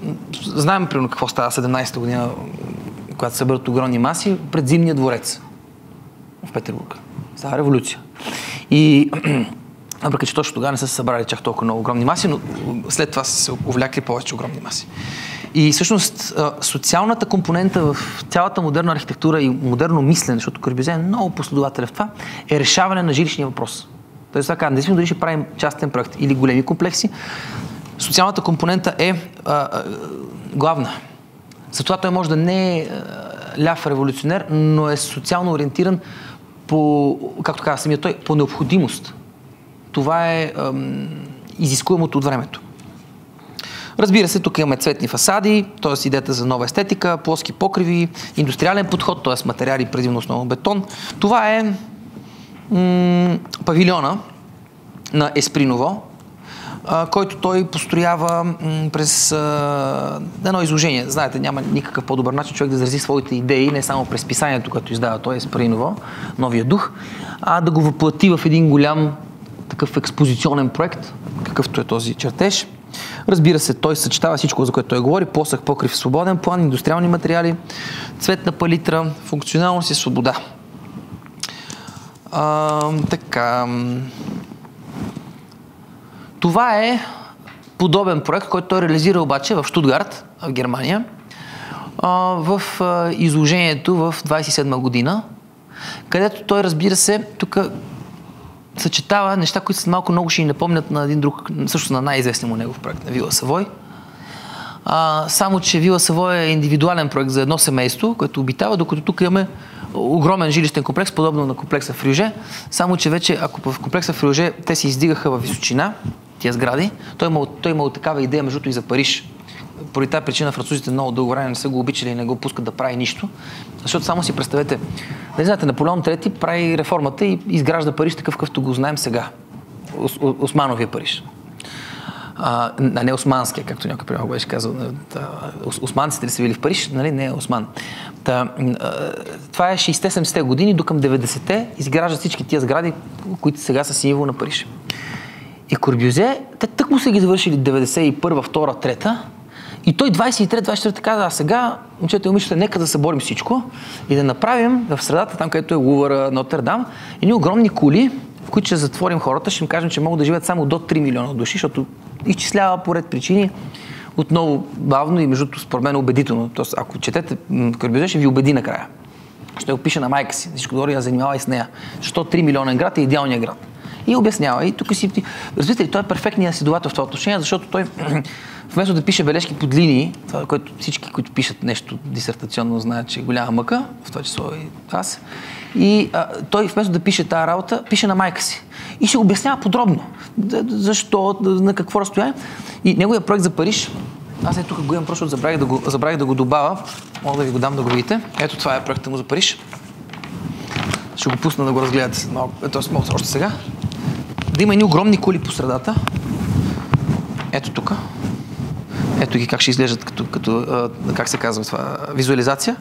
знаем примерно какво става 17-та година, когато се съберат огромни маси пред Зимния дворец в Петербург. Става революция. И въпреки че точно тогава не са се събрали чак толкова много огромни маси, но след това са се увлякли повече огромни маси. И всъщност социалната компонента в цялата модерна архитектура и модерно мислене, защото Корбюзе е много последователен в това, е решаване на жилищния въпрос. Тоест така, независимо дали ще правим частен проект или големи комплекси, социалната компонента е главна. Затова той може да не е ляв революционер, но е социално ориентиран по, както каза самия той, по необходимост. Това е изискуемото от времето. Разбира се, тук имаме цветни фасади, т.е. идеята за нова естетика, плоски покриви, индустриален подход, т.е. материали, предимно основно бетон. Това е павилиона на Есприново, който той построява през едно изложение. Знаете, няма никакъв по-добър начин човек да изрази своите идеи, не само през писанието, което издава той Есприново, новия дух, а да го въплати в един голям такъв експозиционен проект, какъвто е този чертеж. Разбира се, той съчетава всичко, за което той говори, плосък покрив, свободен план, индустриални материали, цветна палитра, функционалност и свобода. Така. Това е подобен проект, който той реализира обаче в Щутгарт, в Германия, в изложението в 27 година, където той, разбира се, тук съчетава неща, които са малко много ще ни напомнят на един друг, също на най-известния му негов проект, на Вила Савой. Само, че Вила Савой е индивидуален проект за едно семейство, което обитава, докато тук имаме огромен жилищен комплекс, подобно на комплекса Фрюже. Само, че вече, ако в комплекса Фрюже те се издигаха във височина, тия сгради, той имал такава идея, между и за Париж. Поради тази причина французите много дълго време не са го обичали и не го пускат да прави нищо. Защото само си представете, не знаете, Наполеон III прави реформата и изгражда Париж такъв, какъвто го знаем сега. Османовия Париж. не османския, както някой примерно беше казал. Османците ли са били в Париж? Нали? Не е осман. Това е 60-70-те години, до към 90-те изграждат всички тия сгради, които сега са символ на Париж. И Корбюзе, те тъкмо са ги завършили 91-а, 2-а, 3-та, и той 23-24 каза, а сега, момчета и момичета, нека да съборим всичко и да направим в средата, там където е Лувъра, Нотърдам, едни огромни кули, в които ще затворим хората, ще им кажем, че могат да живеят само до 3 милиона души, защото изчислява по ред причини отново бавно и между според мен убедително. Тоест, ако четете Корбюзе, ще ви убеди накрая. Ще го пише на майка си, всичко добре я занимава и с нея. Защо 3 милионен град е идеалният град. И обяснява. И тук си... Разбирате ли, той е перфектният следовател в това отношение, защото той вместо да пише бележки под линии, това, което всички, които пишат нещо дисертационно, знаят, че е голяма мъка, в това число и аз, и той вместо да пише тази работа, пише на майка си. И ще обяснява подробно. Защо, на какво разстояние. И неговият проект за Париж, аз тук го имам, просто забравих да го добавя. Мога да ви го дам да го видите. Ето това е проектът му за Париж. Ще го пусна да го разгледате малко. Още сега. Да има едни огромни кули по средата. Ето тук. Ето ги как ще изглеждат как се казва това, визуализация,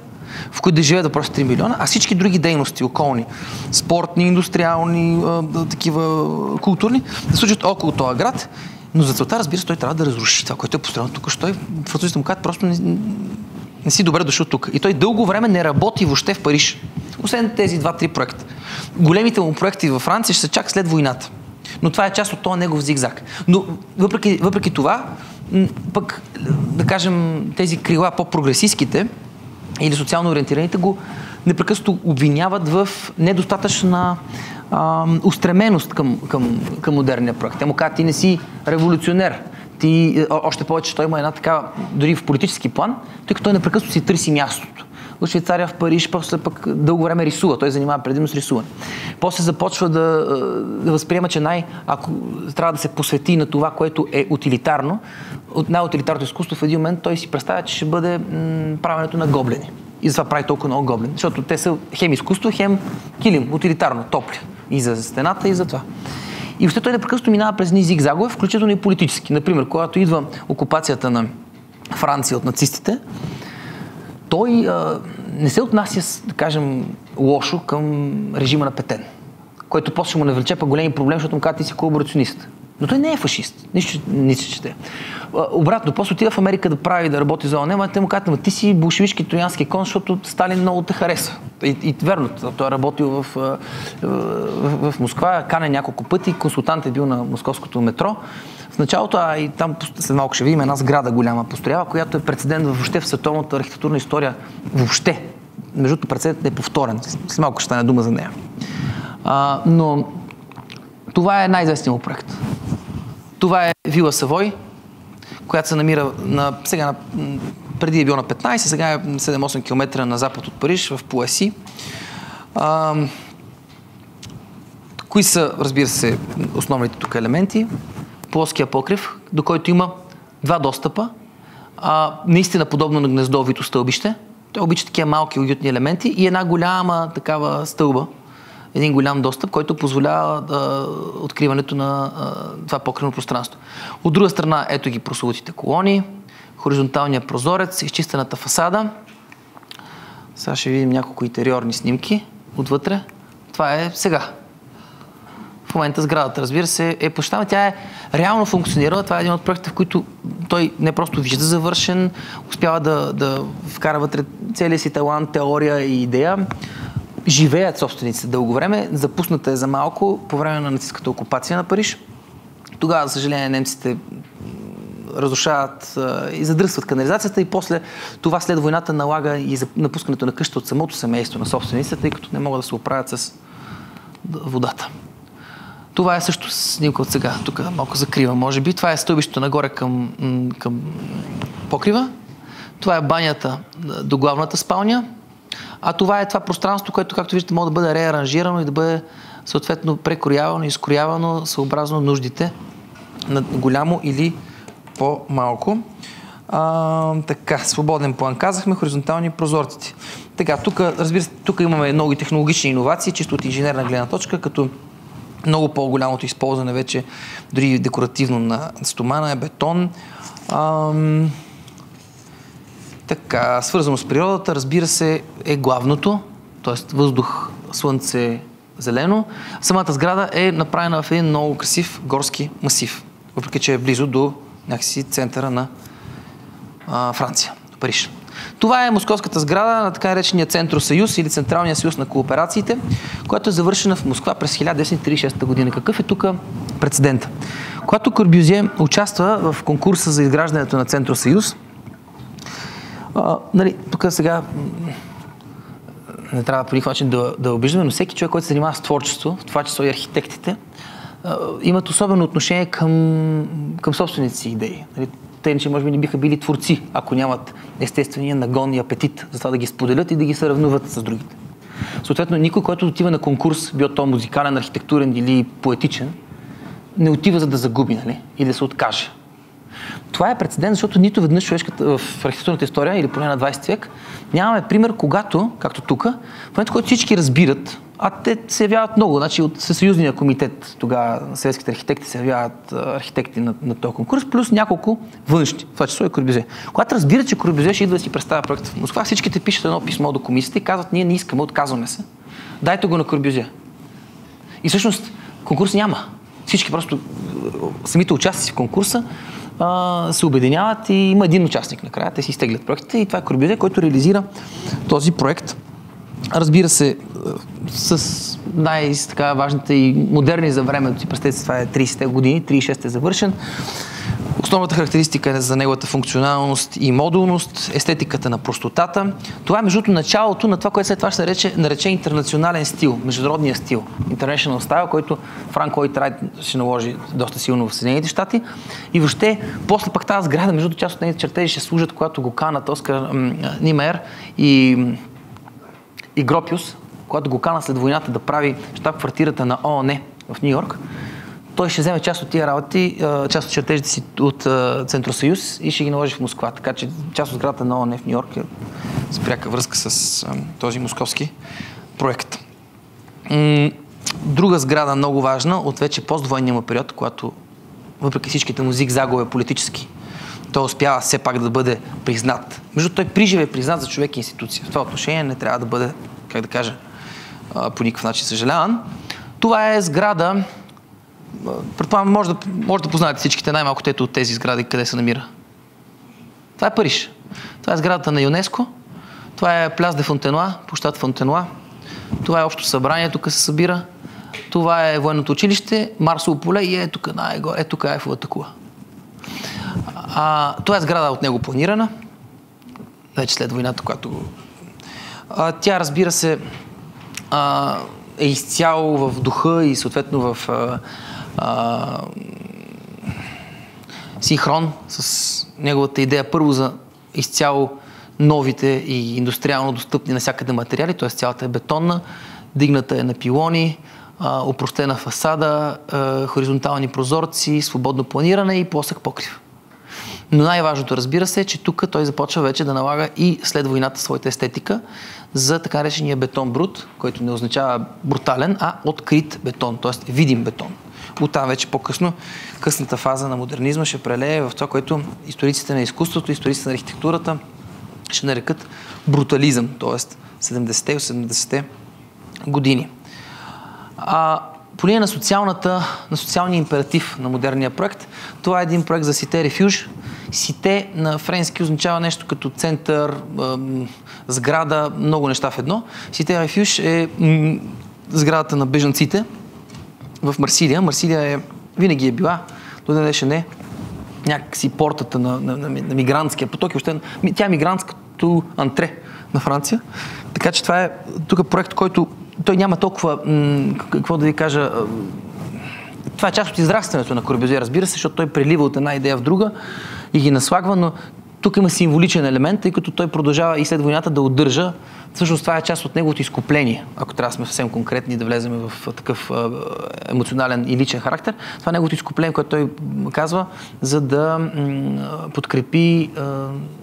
в които да живеят да просто 3 милиона, а всички други дейности околни, спортни, индустриални, такива културни, да случат около този град. Но за целта, разбира се, той трябва да разруши това, което е построено тук. Той, французите му казват, просто не си добре дошъл тук. И той дълго време не работи въобще в Париж. Освен тези 2-3 проекта. Големите му проекти във Франция ще са чак след войната. Но това е част от този негов зигзаг. Но въпреки това, пък, да кажем, тези крила по-прогресистските или социално ориентираните го непрекъснато обвиняват в недостатъчна устременост към модерния проект. Те му казват, ти не си революционер. Още повече, че той има една такава, дори в политически план, тъй като той непрекъснато си търси мястото. В Швейцария, в Париж, после пък дълго време рисува. Той занимава предимно с рисуване. После започва да възприема, че ако трябва да се посвети на това, което е утилитарно, от най-утилитарното изкуство в един момент той си представя, че ще бъде правенето на гоблени. И затова прави толкова много гоблени. Защото те са хем изкуство, хем килим, утилитарно, топли. И за стената, и за това. И въобще той непрекъснато минава през ни зигзагове, включително и политически. Например, когато идва окупацията на Франция от нацистите, той не се отнася, да кажем, лошо към режима на Петен, който после му навлече по големи проблеми, защото му казва, ти си колаборационист. Но той не е фашист. Нищо че обратно, после отида в Америка да работи за ОНЕ, те му казват, ти си болшевишки троянски кон, защото Сталин много те хареса. И верно, той е работил в Москва, канен няколко пъти, консултант е бил на московското метро. В началото, и там след малко ще видим една сграда голяма построява, която е прецедент въобще в световната архитектурна история. Въобще. Между другото, прецедентът е повторен. След малко ще стане дума за нея. Но това е най-известният му проект. Това е Вила Савой, която се намира преди е бил на 15, сега е 7-8 км на запад от Париж, в Пуаси. Кои са, разбира се, основните тук елементи? Плоския покрив, до който има 2 достъпа. Наистина подобно на гнездовито стълбище. Той обича такива малки уютни елементи и една голяма такава стълба. Един голям достъп, който позволява откриването на това покривно пространство. От друга страна, ето ги прословутите колони, хоризонталният прозорец, изчистената фасада. Сега ще видим няколко интериорни снимки отвътре. Това е сега. В момента сградата, разбира се, е площадна. Тя е реално функционирала. Това е един от проектите, в които той не просто вижда завършен, успява да вкара вътре целия си талант, теория и идея. Живеят собствениците дълго време. Запусната е за малко по време на нацистската окупация на Париж. Тогава, за съжаление, немците разрушават и задръстват канализацията и после това след войната налага и за напускането на къща от самото семейство на собствениците, тъй като не могат да се оправят с водата. Това е също снимка от сега. Тук малко закрива, може би. Това е стълбището нагоре към покрива. Това е банята до главната спалня. А това е това пространство, което, както виждате, може да бъде реаранжирано и да бъде съответно прекроявано и изкроявано съобразно нуждите на голямо или по-малко. Така, свободен план казахме, хоризонтални прозорците. Така, тук, разбира се, тук имаме много технологични иновации, чисто от инженерна гледна точка, като Много по-голямото използване вече, дори декоративно на стомана е бетон. Така, свързано с природата, разбира се, е главното, т.е. въздух, слънце, зелено. Самата сграда е направена в един много красив горски масив, въпреки че е близо до някакси центъра на Франция, Париж. Това е московската сграда на така наречения Центросъюз или Централния съюз на кооперациите, която е завършена в Москва през 1936 година. Какъв е тук прецедент? Когато Корбюзие участва в конкурса за изграждането на Центросъюз, тук сега не трябва по никакъв начин да обиждаме, но всеки човек, който се занимава с творчество, в това число и архитектите, имат особено отношение към собствените си идеи. Те, че може би не биха били творци, ако нямат естествения нагон и апетит за това да ги споделят и да ги съравнуват с другите. Съответно, никой, който отива на конкурс, било то музикален, архитектурен или поетичен, не отива за да загуби, или да се откаже. Това е прецедент, защото нито веднъж човешката в архитектурната история или поне на 20 век нямаме пример, когато, както тук, в момента, който всички разбират, а те се явяват много. Значи от Съюзния комитет, тогава на съветските архитекти се явяват архитекти на този конкурс, плюс няколко външни, в това число и Корбюзие. Когато разбират, че Корбюзие ще идва да си представя проект в Москва, всичките пишат едно писмо до комисията и казват, ние не искаме, отказваме се. Дайте го на Корбюзие. И всъщност конкурс няма. Всички просто, самите участници в конкурса, се обединяват и има един участник накрая. Те си изтеглят проектите и това е Корбюзие, който реализира този проект. Разбира се, с най-важните и модерни за времето си. Представете си, това е 30-те години, 36 е завършен. Основната характеристика е за неговата функционалност и модулност, естетиката на простотата. Това е между началото на това, което след това ще се нарече интернационален стил, международния стил, international style, който Франк Лойд Райт ще наложи доста силно в Съединените щати. И въобще, после пък тази сграда, между част от нейните чертежи ще служат, когато го канат Оскар Нимер и Гропиус, когато го кана след войната да прави щаб-квартирата на ООН в Ню-Йорк. Той ще вземе част от тия работи, част от чертежите си от Центросъюз и ще ги наложи в Москва. Така че част от сградата на ООН в Ню-Йорк е с пряка връзка с този московски проект. Друга сграда, много важна, от вече поствоенния му период, когато въпреки всичките му зигзагове политически, той успява все пак да бъде признат. Между той приживе е признат за човек и институция. В това отношение не трябва да бъде, как да кажа, по никакъв начин съжаляван. Това е сграда, предполагам, може да познаете всичките, най-малко тето от тези сгради, къде се намира. Това е Париж. Това е сградата на ЮНЕСКО. Това е Пляс де Фонтенуа, площад Фонтенуа. Това е общо събрание, тук се събира. Това е военното училище, Марсово поле и е тук най-горе, е тук Айфовата кула. Това е сграда от него планирана, вече след войната, която тя, разбира се, е изцяло в духа и съответно в синхрон с неговата идея първо за изцяло новите и индустриално достъпни навсякъде материали, т.е. цялата е бетонна, дигната е на пилони, опростена фасада, хоризонтални прозорци, свободно планиране и плосък покрив. Но най-важното, разбира се, е, че тук той започва вече да налага и след войната своята естетика за така наречения бетон брут, който не означава брутален, а открит бетон, т.е. видим бетон. Оттам вече по-късно, късната фаза на модернизма ще прелее в това, което историците на изкуството, историците на архитектурата ще нарекат брутализъм, т.е. 70-те и 80-те години. По линия на социалния императив на модерния проект, това е един проект за Сите Рефюж. Сите на френски означава нещо като център, сграда, много неща в едно. Сите Рефюж е сградата на бежанците в Марсилия. Марсилия винаги е била, до днешен е някакси портата на мигрантския поток. Тя е мигрантското антре на Франция. Така че това е тук проект, който той няма толкова, какво да ви кажа, това е част от израстването на Корбюзие, разбира се, защото той прелива от една идея в друга и ги наслагва, но тук има символичен елемент, тъй като той продължава и след войната да удържа. Всъщност това е част от неговото изкупление, ако трябва да сме съвсем конкретни да влезем в такъв емоционален и личен характер. Това е неговото изкупление, което той казва, за да подкрепи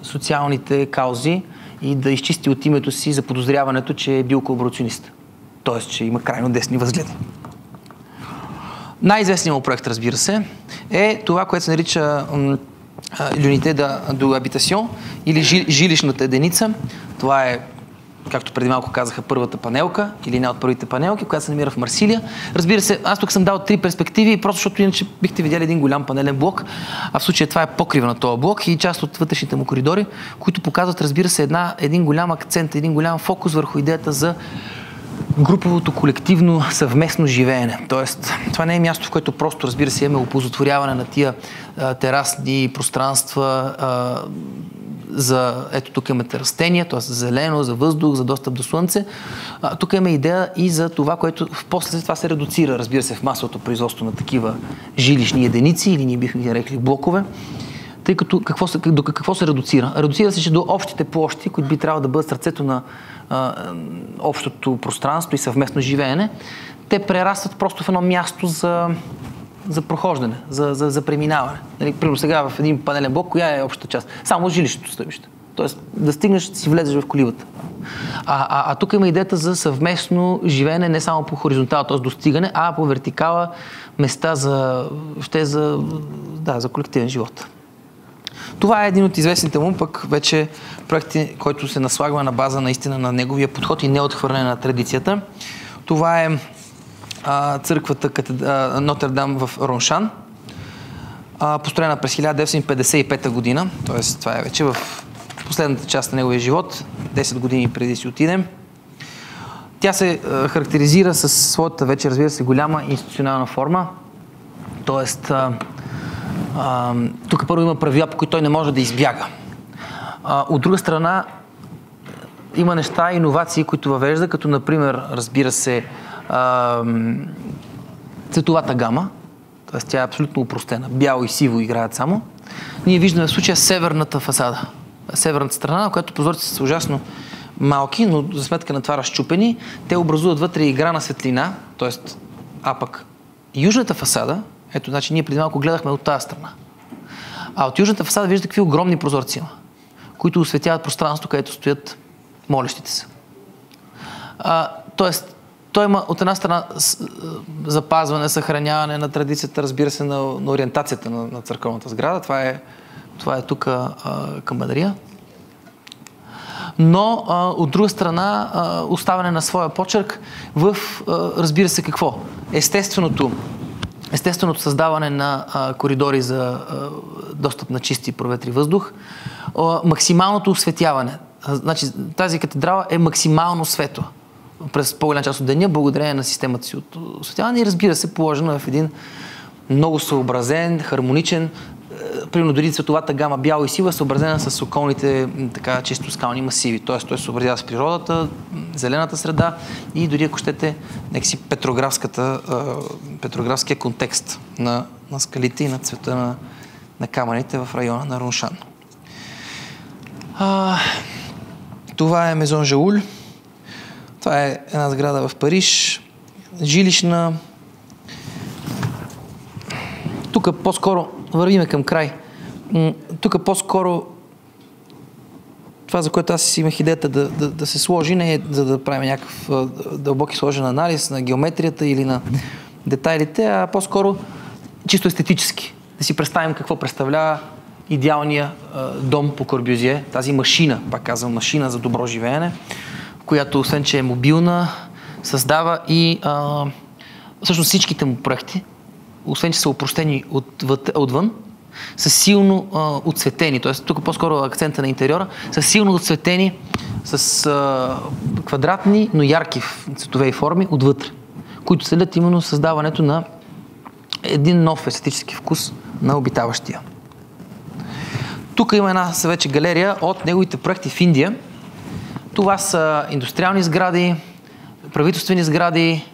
социалните каузи и да изчисти от името си за подозряването, че е бил колаборационист. Т.е. че има крайно десни възгледи. Най-известният му проект, разбира се, е това, което се нарича L'unité de habitation или жилищната единица. Това е, както преди малко казаха, първата панелка или една от първите панелки, която се намира в Марсилия. Разбира се, аз тук съм дал 3 перспективи, просто защото иначе бихте видяли един голям панелен блок, а в случая това е покрива на този блок и част от вътрешните му коридори, които показват, разбира се, един голям акцент, един голям фокус върху идеята за груповото, колективно, съвместно живеене. Тоест, това не е място, в което просто, разбира се, имаме оползотворяване на тия терасни пространства, ето тук имате растения, т.е. за зелено, за въздух, за достъп до слънце. Тук имаме идея и за това, което после това се редуцира, разбира се, в масовото производство на такива жилищни единици, или ние бихме ги нарекли блокове. Тъй като до какво се редуцира? Редуцира се, че до общите площи, които би трябвало да бъдат сърцето на общото пространство и съвместно живеене, те прерастват просто в едно място за прохождане, за преминаване. Примерно сега в един панелен блок, коя е общата част? Само жилището стоище. Тоест да стигнеш, да си влезеш в колибата. А тук има идеята за съвместно живеене не само по хоризонтала, т.е. достигане, а по вертикала места за колективен живот. Това е един от известните му пък вече проекти, който се наслагва на база наистина на неговия подход и неотхвърляне на традицията. Това е църквата Нотр-Дам в Роншан, построена през 1955 година, т.е. това е вече в последната част на неговия живот, 10 години преди си отидем. Тя се характеризира със своята вече, разбира се, голяма институционална форма, т.е. тук първо има правила, по които той не може да избяга. От друга страна, има неща, иновации, които въвежда, като например, разбира се, цветовата гама, т.е. тя е абсолютно упростена. Бяло и сиво играят само. Ние виждаме в случая северната фасада. Северната страна, на която прозорците са ужасно малки, но за сметка на това разчупени, те образуват вътре игра на светлина, т.е. пък южната фасада, ето, значи ние преди малко гледахме от тази страна. А от южната фасада виждате какви огромни прозорци има, които осветяват пространството, където стоят молещите се. Тоест, той има от една страна запазване, съхраняване на традицията, разбира се, на ориентацията на църковната сграда. Това е тук камбанария. Но от друга страна оставане на своя почерк в, разбира се, какво? Естественото създаване на коридори за достъп на чисти и проветри въздух, максималното осветяване. Значи, тази катедрала е максимално светла през по-голяма част от деня, благодарение на системата си от осветяване и, разбира се, положена в един много съобразен, хармоничен, примерно дори цветовата гама бяло и сива, съобразена с околните така чисто скални масиви. Тоест, той се съобразява с природата, зелената среда и дори, ако щете, някакси петрографския контекст на скалите и на цвета на камъните в района на Роншан. Това е Мезон Жауль. Това е една сграда в Париж, жилищна. Тук по-скоро вървиме към край. Тук по-скоро това, за което аз имах идеята да се сложи, не е за да правим някакъв дълбоки сложен анализ на геометрията или на детайлите, а по-скоро чисто естетически. Да си представим какво представлява идеалния дом по Корбюзие, тази машина, пак казвам, машина за добро живеене, която освен, че е мобилна, създава и всъщност всичките му проекти, освен, че са опростени отвън, са силно отцветени. Т.е. тук по-скоро акцента на интериора, са силно отцветени с квадратни, но ярки цветове и форми отвътре, които следят именно създаването на един нов естетически вкус на обитаващия. Тук има една вече галерия от неговите проекти в Индия. Това са индустриални сгради, правителствени сгради.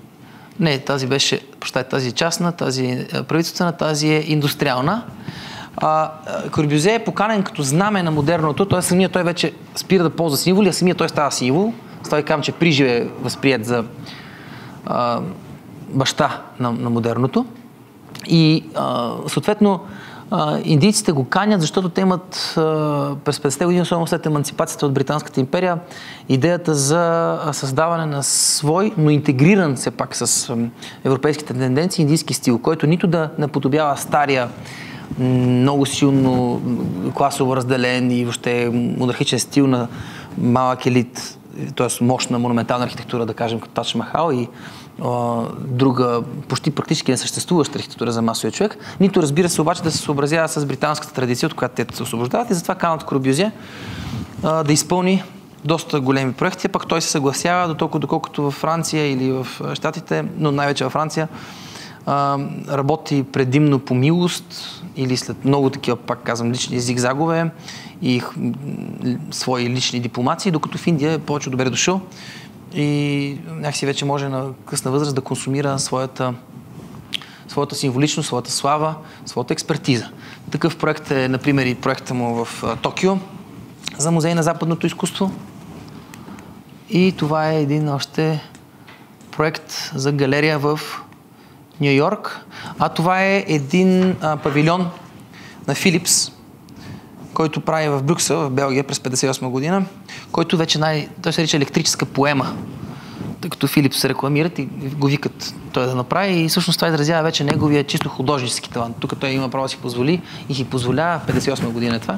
Не, тази беше, тази е частна, тази е правителствена, тази е индустриална. Корбюзие е поканен като знаме на модерното, т.е. самият той вече спира да ползва символи, а самият той става символ. С това и казвам, че приживе е възприят за баща на модерното. И съответно Индийците го канят, защото те имат през 50-те години, особено след еманципацията от Британската империя, идеята за създаване на свой, но интегриран все пак с европейските тенденции, индийски стил, който нито да наподобява стария, много силно класово разделен и въобще монархичен стил на малък елит, т.е. мощна монументална архитектура, да кажем, като Тадж Махал и друга, почти практически несъществуваща архитектура за масовия човек, нито разбира се обаче да се съобразява с британската традиция, от която те се освобождават и затова канат Корбюзие да изпълни доста големи проекти, пък той се съгласява доколкото във Франция или в Щатите, но най-вече във Франция, работи предимно по милост или след много такива, пак казвам, лични зигзагове и свои лични дипломации, докато в Индия е повече добре дошъл и някакси вече може на късна възраст да консумира своята символичност, своята слава, своята експертиза. Такъв проект е, например, и проекта му в Токио за музей на западното изкуство. И това е един още проект за галерия в Ню Йорк. А това е един павилион на Филипс, който прави в Брюксел, в Белгия през 1958 година, който вече той се нарича електрическа поема, тъй като Филипс се рекламират и го викат той да направи и всъщност това изразява вече неговия чисто художнически талант. Тук той има право да си позволи и си позволява, 1958 година е това,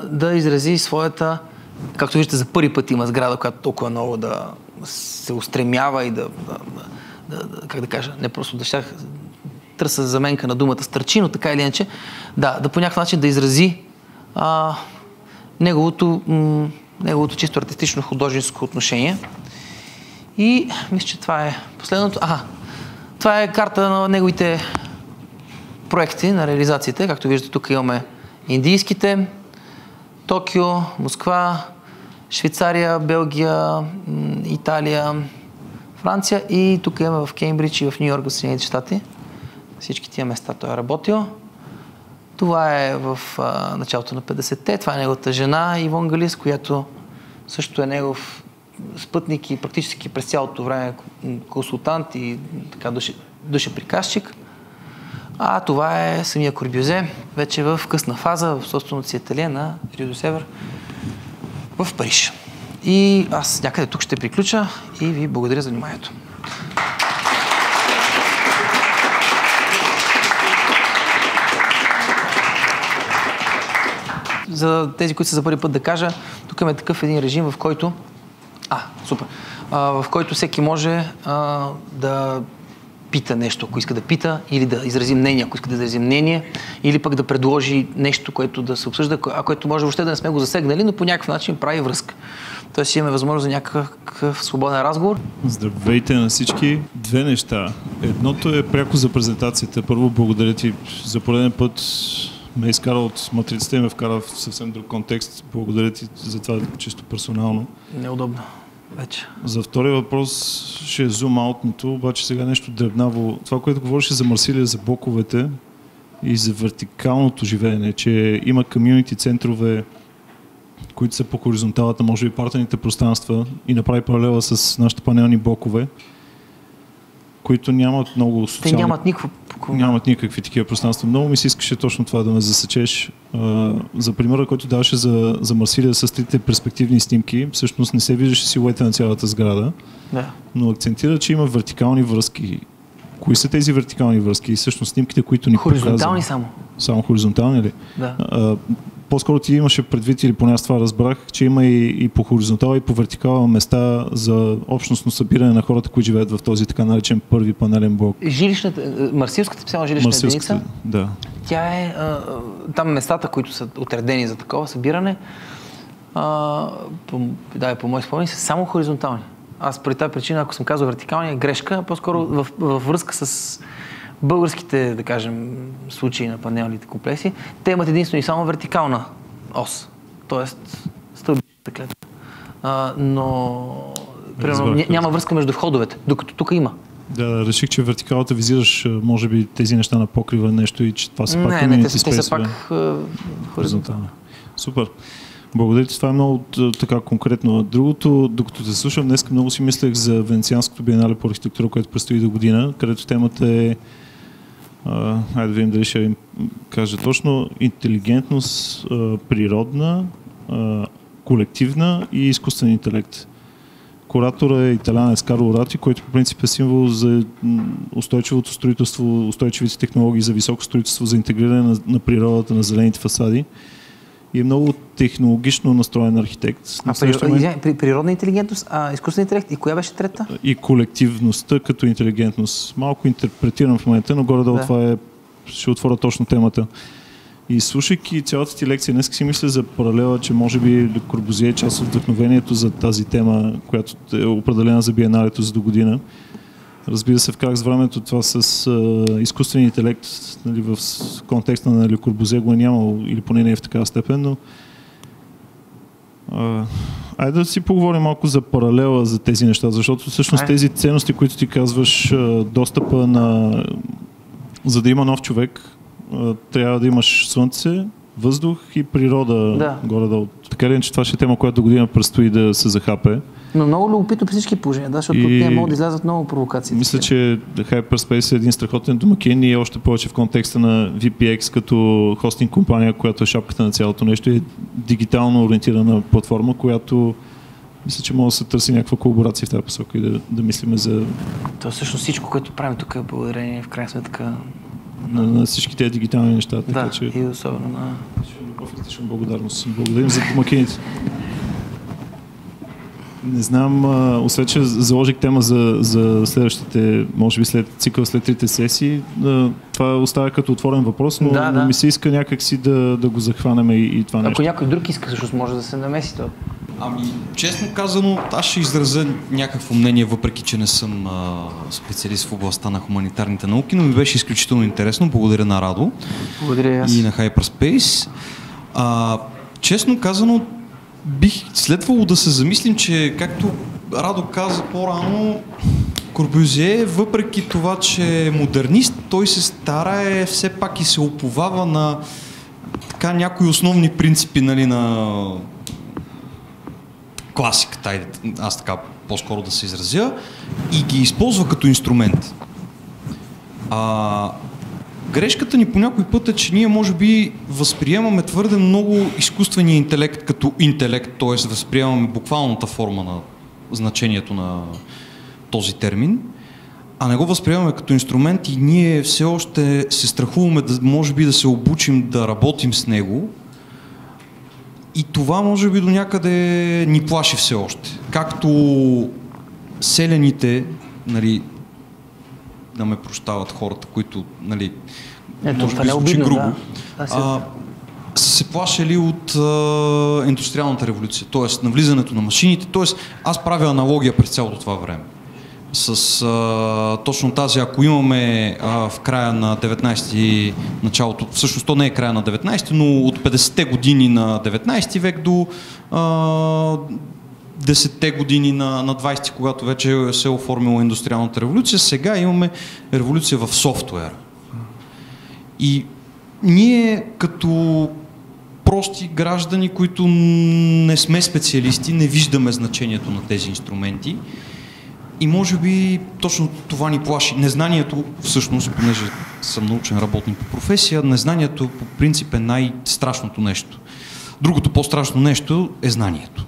да изрази своята, както виждате, за първи път има сграда, която толкова много да се устремява и как да кажа, не просто да щях търса заменка на думата стърчи, но така или иначе, да по някакъв начин да изрази неговото чисто артистично художническо отношение. И мисля, че това е последното. Това е карта на неговите проекти, на реализациите. Както виждате, тук имаме индийските, Токио, Москва, Швейцария, Белгия, Италия, Франция и тук имаме в Кеймбридж и в Ню Йорк, в Съединените щати. Всички тия места той е работил. Това е в началото на 50-те. Това е неговата жена Ивон Галис, която също е негов спътник и практически през цялото време консултант и така душеприказчик. А това е самия Корбюзие, вече в късна фаза, в собственото си ателие на Рио де Север в Париж. И аз някъде тук ще приключа и ви благодаря за вниманието. За тези, които са за първи път да кажа, тук има такъв един режим, в който в който всеки може да пита нещо, ако иска да пита, или да изрази мнение, ако иска да изрази мнение, или пък да предложи нещо, което да се обсъжда, а което може въобще да не сме го засегнали, но по някакъв начин прави връзка. Тоест имаме възможност за някакъв свободен разговор. Здравейте на всички. Две неща. Едното е пряко за презентацията. Първо, благодаря ти за пореден път. Ме изкара от матрицата и ме вкара в съвсем друг контекст. Благодаря ти за това чисто персонално. Неудобно вече. За втория въпрос ще е зум-аутното, обаче сега нещо дребнаво. Това, което говореше за Марсилия, за блоковете и за вертикалното живеене, че има комюнити центрове, които са по хоризонталата, може би партените пространства и направи паралела с нашите панелни блокове, които нямат много социални... Те нямат никакви такива пространства. Много ми се искаше точно това да ме засечеш. За примера, който даваше за Марсилия с трите перспективни снимки, всъщност не се виждаше силуета на цялата сграда, но акцентира, че има вертикални връзки. Кои са тези вертикални връзки? И всъщност снимките, които ни показват... Хоризонтални само. Само хоризонтални ли? Да. По-скоро ти имаше предвид, или поне аз това разбрах, че има и по хоризонтала, и по вертикала места за общностно събиране на хората, които живеят в този така наречен първи панелен блок. Марсилската специална жилищна единица, да. Тя е там местата, които са отредени за такова събиране, по мои спомени, са само хоризонтални. Аз при тази причина, ако съм казал вертикални, е грешка, по-скоро във връзка с българските, да кажем, случаи на панелните комплекси, те имат единствено и само вертикална ос, т.е. стълбищата клетка. Но примерно, няма връзка между входовете, докато тук има. Да, реших, че вертикалата визираш, може би, тези неща на покрива нещо и че това са пак комьюнити спейсове. Те са пак хоризонтални. Супер. Благодаря ти, това е много така конкретно. Другото, докато те слушам, днес много си мислех за Венецианското биенале по архитектура, което предстои до година, където темата е Хайде да видим дали ще им кажа точно. Интелигентност, природна, колективна и изкуствен интелект. Куратора е италянец Карло Рати, който по принцип е символ за устойчивото строителство, устойчивите технологии за високо строителство, за интегриране на природата на зелените фасади. И е много технологично настроен архитект. Природна интелигентност, изкуствен интелект и коя беше трета? И колективността като интелигентност. Малко интерпретирам в момента, но горе-долу това ще отворя точно темата. И слушайки цялата ти лекция, днес си мисля за паралела, че може би Ле Корбузие е част от вдъхновението за тази тема, която е определена за биеналето за до година. Разбира се, вкарах с времето това с изкуствен интелект, нали, в контекста на Ле Корбузие го е нямал, или поне не е в такава степен, но айде да си поговорим малко за паралела за тези неща, защото всъщност тези ценности, които ти казваш, достъпа на... За да има нов човек, трябва да имаш слънце, въздух и природа горе-долу. Така ли, че това ще е тема, която до година предстои да се захапе. Но много любопитно при всички положения, защото от нея могат да излязат много провокации. Мисля, че Hyperspace е един страхотен домакин и още повече в контекста на VPX като хостинг компания, която е шапката на цялото нещо, е дигитално ориентирана платформа, която мисля, че може да се търси някаква колаборация в тази посока и да мислиме за... То всъщност всичко, което правим тук е благодарение в крайна сметка на всички тези дигитални неща. Да, така, че... и особено на... Лична благодарност. Благодарим за домакините. Не знам, освен че заложих тема за следващите, може би след цикъл, след 3 сесии, това оставя като отворен въпрос, но ми се иска някакси да го захванем и това нещо. Ако някой друг иска, всъщност може да се намеси това. Честно казано, аз ще изразя някакво мнение, въпреки че не съм специалист в областта на хуманитарните науки, но ми беше изключително интересно. Благодаря на Радо. Благодаря и аз. И на Hyperspace. Честно казано, бих следвало да се замислим, че както Радо каза по-рано, Корбюзие, въпреки това, че е модернист, той се старае все пак и се уповава на така някои основни принципи, нали, на класиката, аз така по-скоро да се изразя, и ги използва като инструмент. Грешката ни по някой път е, че ние може би възприемаме твърде много изкуствения интелект като интелект, т.е. възприемаме буквалната форма на значението на този термин, а не го възприемаме като инструмент и ние все още се страхуваме може би да се обучим да работим с него. И това може би до някъде ни плаши все още. Както селените, нали, да ме прощават хората, които, нали, може би звучи грубо, са се плашили от индустриалната революция, т.е. навлизането на машините. Т.е. аз правя аналогия през цялото това време. С точно тази, ако имаме в края на 19-ти началото, всъщност то не е края на 19-ти, но от 50-те години на 19-ти век до 10-те години на 20-ти, когато вече се е оформила индустриалната революция, сега имаме революция в софтуера. И ние като прости граждани, които не сме специалисти, не виждаме значението на тези инструменти. И може би точно това ни плаши. Незнанието, всъщност, понеже съм научен работник по професия, незнанието по принцип е най-страшното нещо. Другото по-страшно нещо е знанието.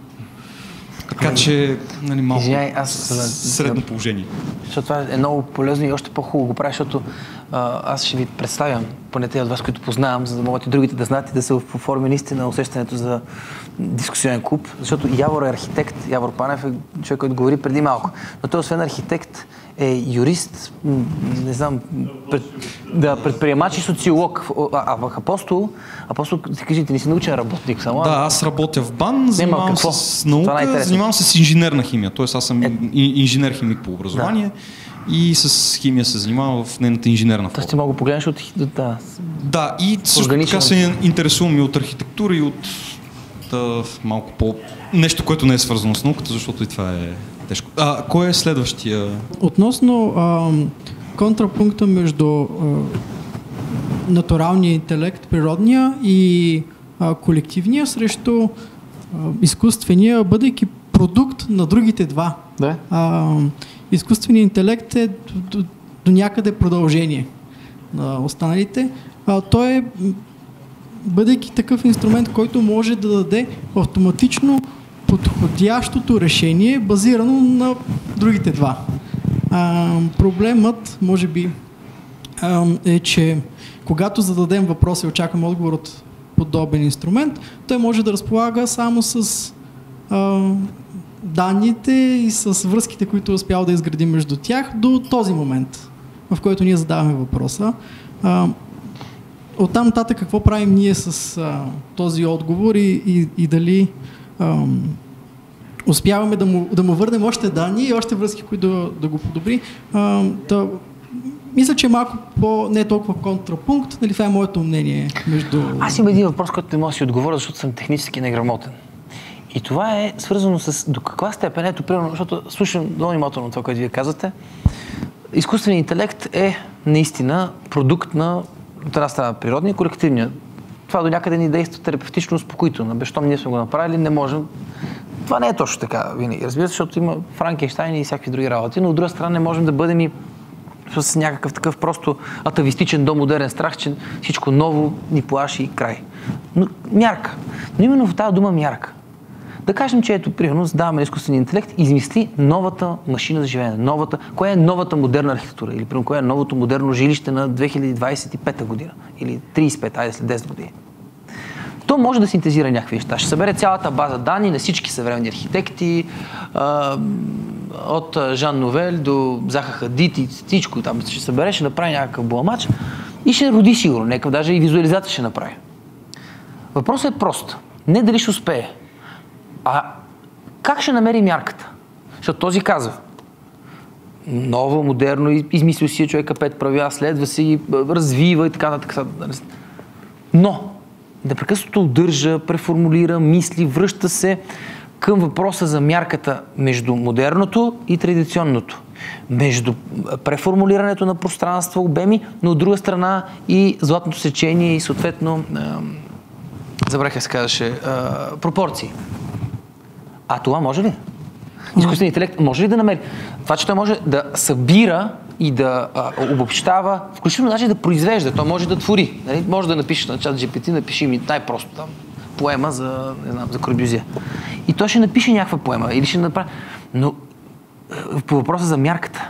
Така че, нали, малко средно положение. Защото това е много полезно и още по-хубаво го прави, защото аз ще ви представям, поне те от вас, които познавам, за да могат и другите да знаят и да се оформи наистина усещането за дискусионен клуб, защото Явор е архитект, Явор Панев е човек, който говори преди малко, но той освен архитект е юрист, не знам, предприемач и социолог. А в Апостол, ти кажи, ти не си научен работник само? Да, аз работя в БАН, занимавам се с наука, занимавам се с инженерна химия, т.е. аз съм инженер-химик по образование. И с химия се занимава в нейната инженерна форма. Тоест ти мога да погледнеш от... Да, и също така се интересувам и от архитектура и от малко по... нещо, което не е свързано с науката, защото и това е тежко. Кой е следващия? Относно контрапункта между натуралния интелект, природния и колективния срещу изкуствения, бъдейки продукт на другите два. Да. Изкуственият интелект е до някъде продължение. на останалите. Той е, бъдейки такъв инструмент, който може да даде автоматично подходящото решение, базирано на другите два. Проблемът, може би, е, че когато зададем въпрос и очакваме отговор от подобен инструмент, той може да разполага само с данните и с връзките, които е успял да изгради между тях до този момент, в който ние задаваме въпроса. Оттам нататък какво правим ние с този отговор и дали успяваме да му върнем още данни и още връзки, които да го подобри. Мисля, че е малко не е толкова контрапункт, нали, това е моето мнение между... Аз имам един въпрос, който не мога да си отговоря, защото съм технически неграмотен. И това е свързано с до каква степен, ето примерно, защото слушам много внимателно това, което вие казвате. Изкуственият интелект е наистина продукт на, от една страна, природния и колективния. Това до някъде ни действа терапевтично, успокоително. Бе, щом ние сме го направили, не можем. Това не е точно така винаги. Разбира се, защото има Франкенщайн и всякакви други работи, но от друга страна не можем да бъдем и с някакъв такъв просто атавистичен домодерен страх, че всичко ново ни плаши и край. Но мярка. Но именно в тази дума мярка. Да кажем, че ето, примерно, даваме на изкуствения интелект и измисли новата машина за живеене. Коя е новата модерна архитектура? Или, примерно, кое е новото модерно жилище на 2025 година? Или 35, айде след 10 години. То може да синтезира някакви неща. Ще събере цялата база данни на всички съвременни архитекти, от Жан Новел до Заха Хадид и всичко там. Ще събере, ще направи някакъв буамач и ще роди сигурно. Нека даже и визуализация ще направи. Въпросът е прост. Не дали ще успее, а как ще намери мярката? Защото този казва: ново, модерно, измислил си човека 5 правила, следва си, развива и така нататък. Но непрекъснато удържа, преформулира, мисли, връща се към въпроса за мярката между модерното и традиционното. Между преформулирането на пространство, обеми, но от друга страна и златното сечение и съответно, забравих как се казваше, пропорции. А това може ли? Изкуственият интелект може ли да намери? Това, че той може да събира и да обобщава, включително даже да произвежда, той може да твори. Нали? Може да напише на чат GPT, напиши ми най-просто там поема за, не знам, за Корбюзие. И той ще напише някаква поема или ще направи. Но по въпроса за мярката.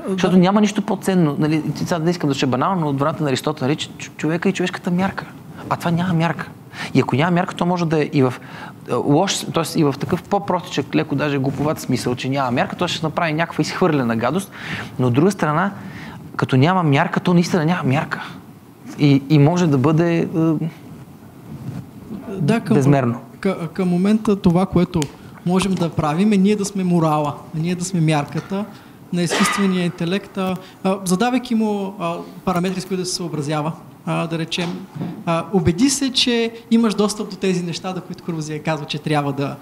Защото няма нищо по-ценно. Нали? Сега не искам да ще банално, но от времето на Аристотел нарича човека и човешката мярка. А това няма мярка. И ако няма мярка, то може да е и в лош, т.е. и в такъв по-простичък, леко даже глуповат смисъл, че няма мярка, то ще направи някаква изхвърлена гадост, но от друга страна, като няма мярка, то наистина няма мярка. И може да бъде безмерно. Към момента това, което можем да правим, е ние да сме морала, ние да сме мярката на изкуствения интелект, задавайки му параметри, с които да се съобразява. Да речем, убеди се, че имаш достъп до тези неща, до които Корбюзие казва, че трябва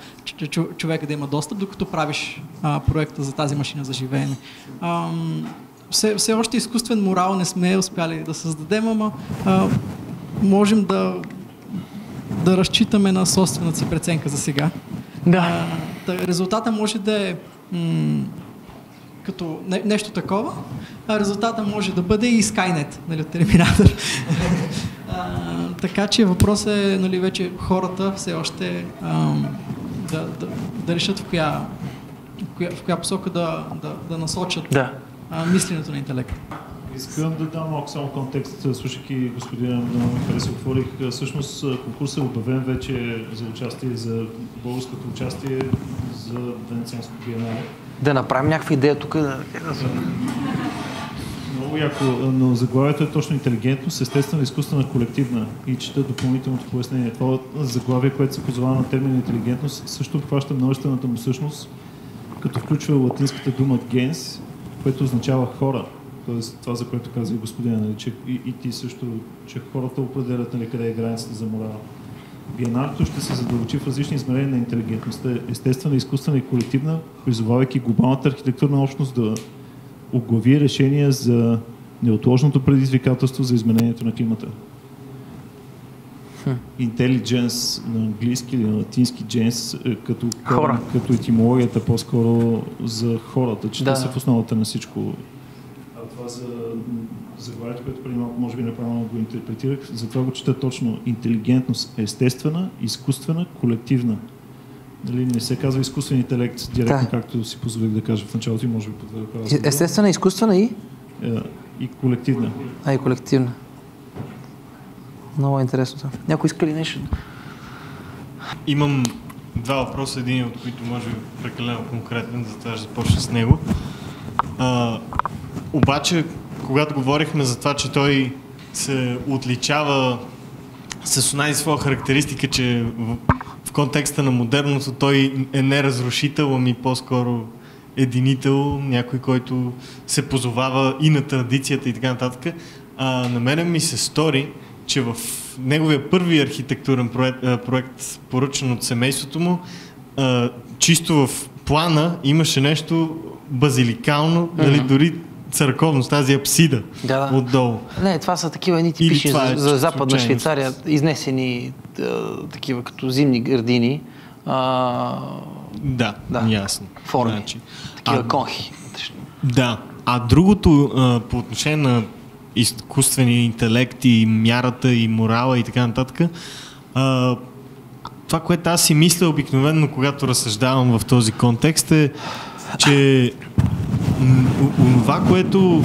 човека да има достъп, докато правиш проекта за тази машина за живеене. Все още изкуствен морал не сме успяли да създадем, ама можем да разчитаме на собствената си преценка за сега. Да. Резултата може да е като нещо такова, а резултата може да бъде и Skynet, нали, от Терминатор. Така че въпросът е, нали, вече хората все още да решат в коя посока да насочат мисленето на интелекта. Искам да дам малко само контекст, слушайки господина, много ми хареса, отворих. Всъщност конкурсът е обявен вече за участие, за българското участие за Венецианско биенале. Да направим някаква идея тук. Много яко, но заглавието е точно интелигентност, естествена, изкуствена, колективна. И чета допълнителното пояснение. Това заглавие, което се позовава на термин интелигентност, също обхваща множествената му същност, като включва латинската дума gens, което означава хора. Тоест това, за което каза и господина, нали, че и ти също, че хората определят, нали, къде е границата за морала. Биеналето ще се задълбочи в различни измерения на интелигентността, естествена, изкуствена и колективна, призовавайки глобалната архитектурна общност да оглави решения за неотложното предизвикателство за изменението на климата. Intelligence на английски или на латински gens, като етимологията по-скоро за хората, че те са в основата на всичко. А това за заглавието, което преди малко може би неправилно го интерпретирах, затова го чета точно. Интелигентност е естествена, изкуствена, колективна. Нали, не се казва изкуствен интелект директно, както си позволих да кажа в началото и може би потвърдя. Естествена, изкуствена и? И колективна. И колективна. Много е интересно. Някой иска ли нещо? Имам два въпроса, един от които може би прекалено конкретен, затова ще започна с него. Обаче, когато говорихме за това, че той се отличава с онази своя характеристика, че в контекста на модерното той е не разрушител, ами по-скоро единител, някой, който се позовава и на традицията и така нататък. На мене ми се стори, че в неговия първи архитектурен проект, поръчан от семейството му, чисто в плана имаше нещо базиликално, нали, дори църковно, с тази апсида отдолу. Не, това са такива едни типични за Западна Швейцария, изнесени такива като зимни градини. Да, ясно. Форми, такива конхи. Да, а другото по отношение на изкуствения интелект и мярата и морала и така нататък, това, което аз си мисля обикновено, когато разсъждавам в този контекст е, че това, което,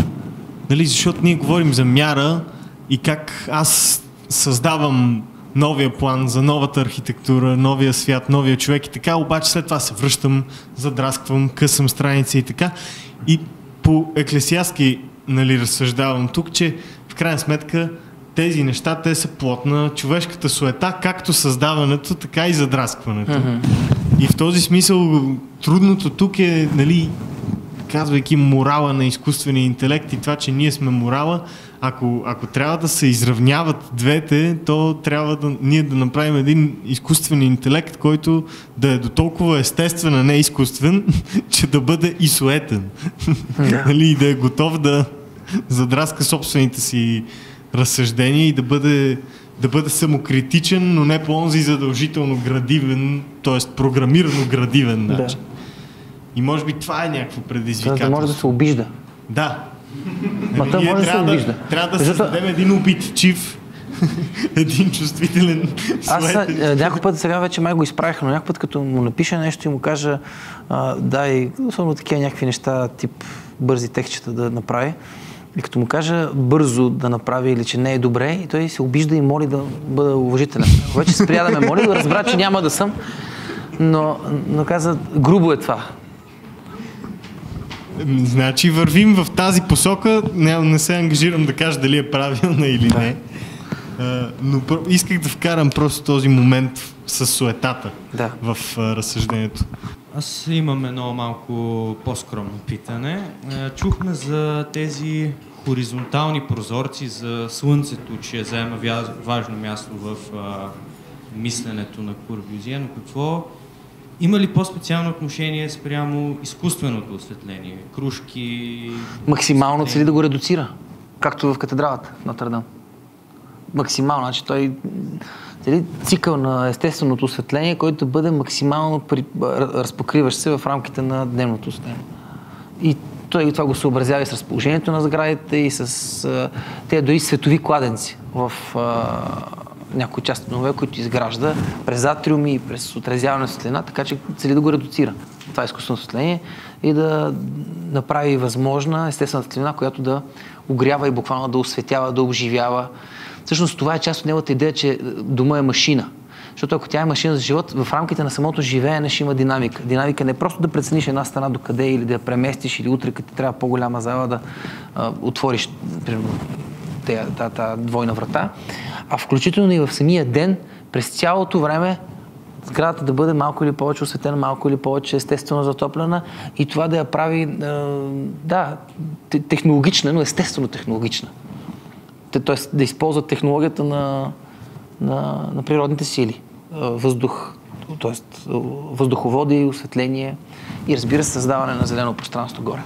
нали, защото ние говорим за мяра и как аз създавам новия план за новата архитектура, новия свят, новия човек и така, обаче след това се връщам, задрасквам, късам страници и така. И по еклесиастски, нали, разсъждавам тук, че в крайна сметка тези неща, те са плод на човешката суета, както създаването, така и задраскването. И в този смисъл трудното тук е, нали, казвайки морала на изкуствения интелект и това, че ние сме морала, ако трябва да се изравняват двете, то трябва ние да направим един изкуствен интелект, който да е до толкова естествен, а не изкуствен, че да бъде и суетен. Нали, и да е готов да задраска собствените си разсъждения и да бъде самокритичен, но не по онзи задължително градивен, т.е. програмирано градивен начин. И може би това е някакво предизвикателство. Да може да се обижда. Да. Той може да се обижда. Трябва да създадем един обидчив, един чувствителен след. Аз някой път сега вече май го изправих, но някой път като му напиша нещо и му кажа дай, особено такива някакви неща, тип бързи текстчета да направи, и като му кажа бързо да направи или че не е добре, и той се обижда и моли да бъда уважителен. Вече спря да ме моли, да разбра, че няма да съм, но каза, грубо е това. Значи вървим в тази посока, не се ангажирам да кажа дали е правилна или не, но исках да вкарам просто този момент с суетата в разсъждението. Аз имам едно малко по-скромно питане. Чухме за тези хоризонтални прозорци за Слънцето, че заема важно място в мисленето на Корбюзие, но какво има ли по-специално отношение спрямо изкуственото осветление? Кружки... Максимално цели да го редуцира, както в катедралата в Нотр-Дам. Максимално, значи той цели цикъл на естественото осветление, който да бъде максимално разпокриващ се в рамките на дневното осветление. И той това го съобразява и с разположението на сградите и с тези дори светови кладенци в някои части на нове, които изгражда през атриуми и през отразяване на светлина, така че цели да го редуцира. Това е изкуствено осветление и да направи възможна естествена светлина, която да огрява и буквално да осветява, да обживява. Всъщност това е част от неговата идея, че дома е машина. Защото ако тя е машина за живот, в рамките на самото живеене ще има динамика. Динамика не е просто да прецениш една страна докъде или да я преместиш, или утре като ти трябва по-голяма зала да отвориш примерно тази двойна врата, а включително и в самия ден, през цялото време сградата да бъде малко или повече осветена, малко или повече естествено затоплена и това да я прави, технологична, но естествено технологична. Тоест да използват технологията на природните сили. Въздух, т.е. въздуховоди, осветление и разбира се създаване на зелено пространство горе.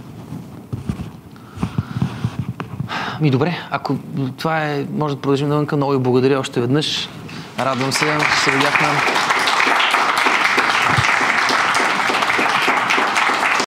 Добре, ако това е, може да продължим навънка. Много ви благодаря още веднъж. Радвам се, че се видяхме.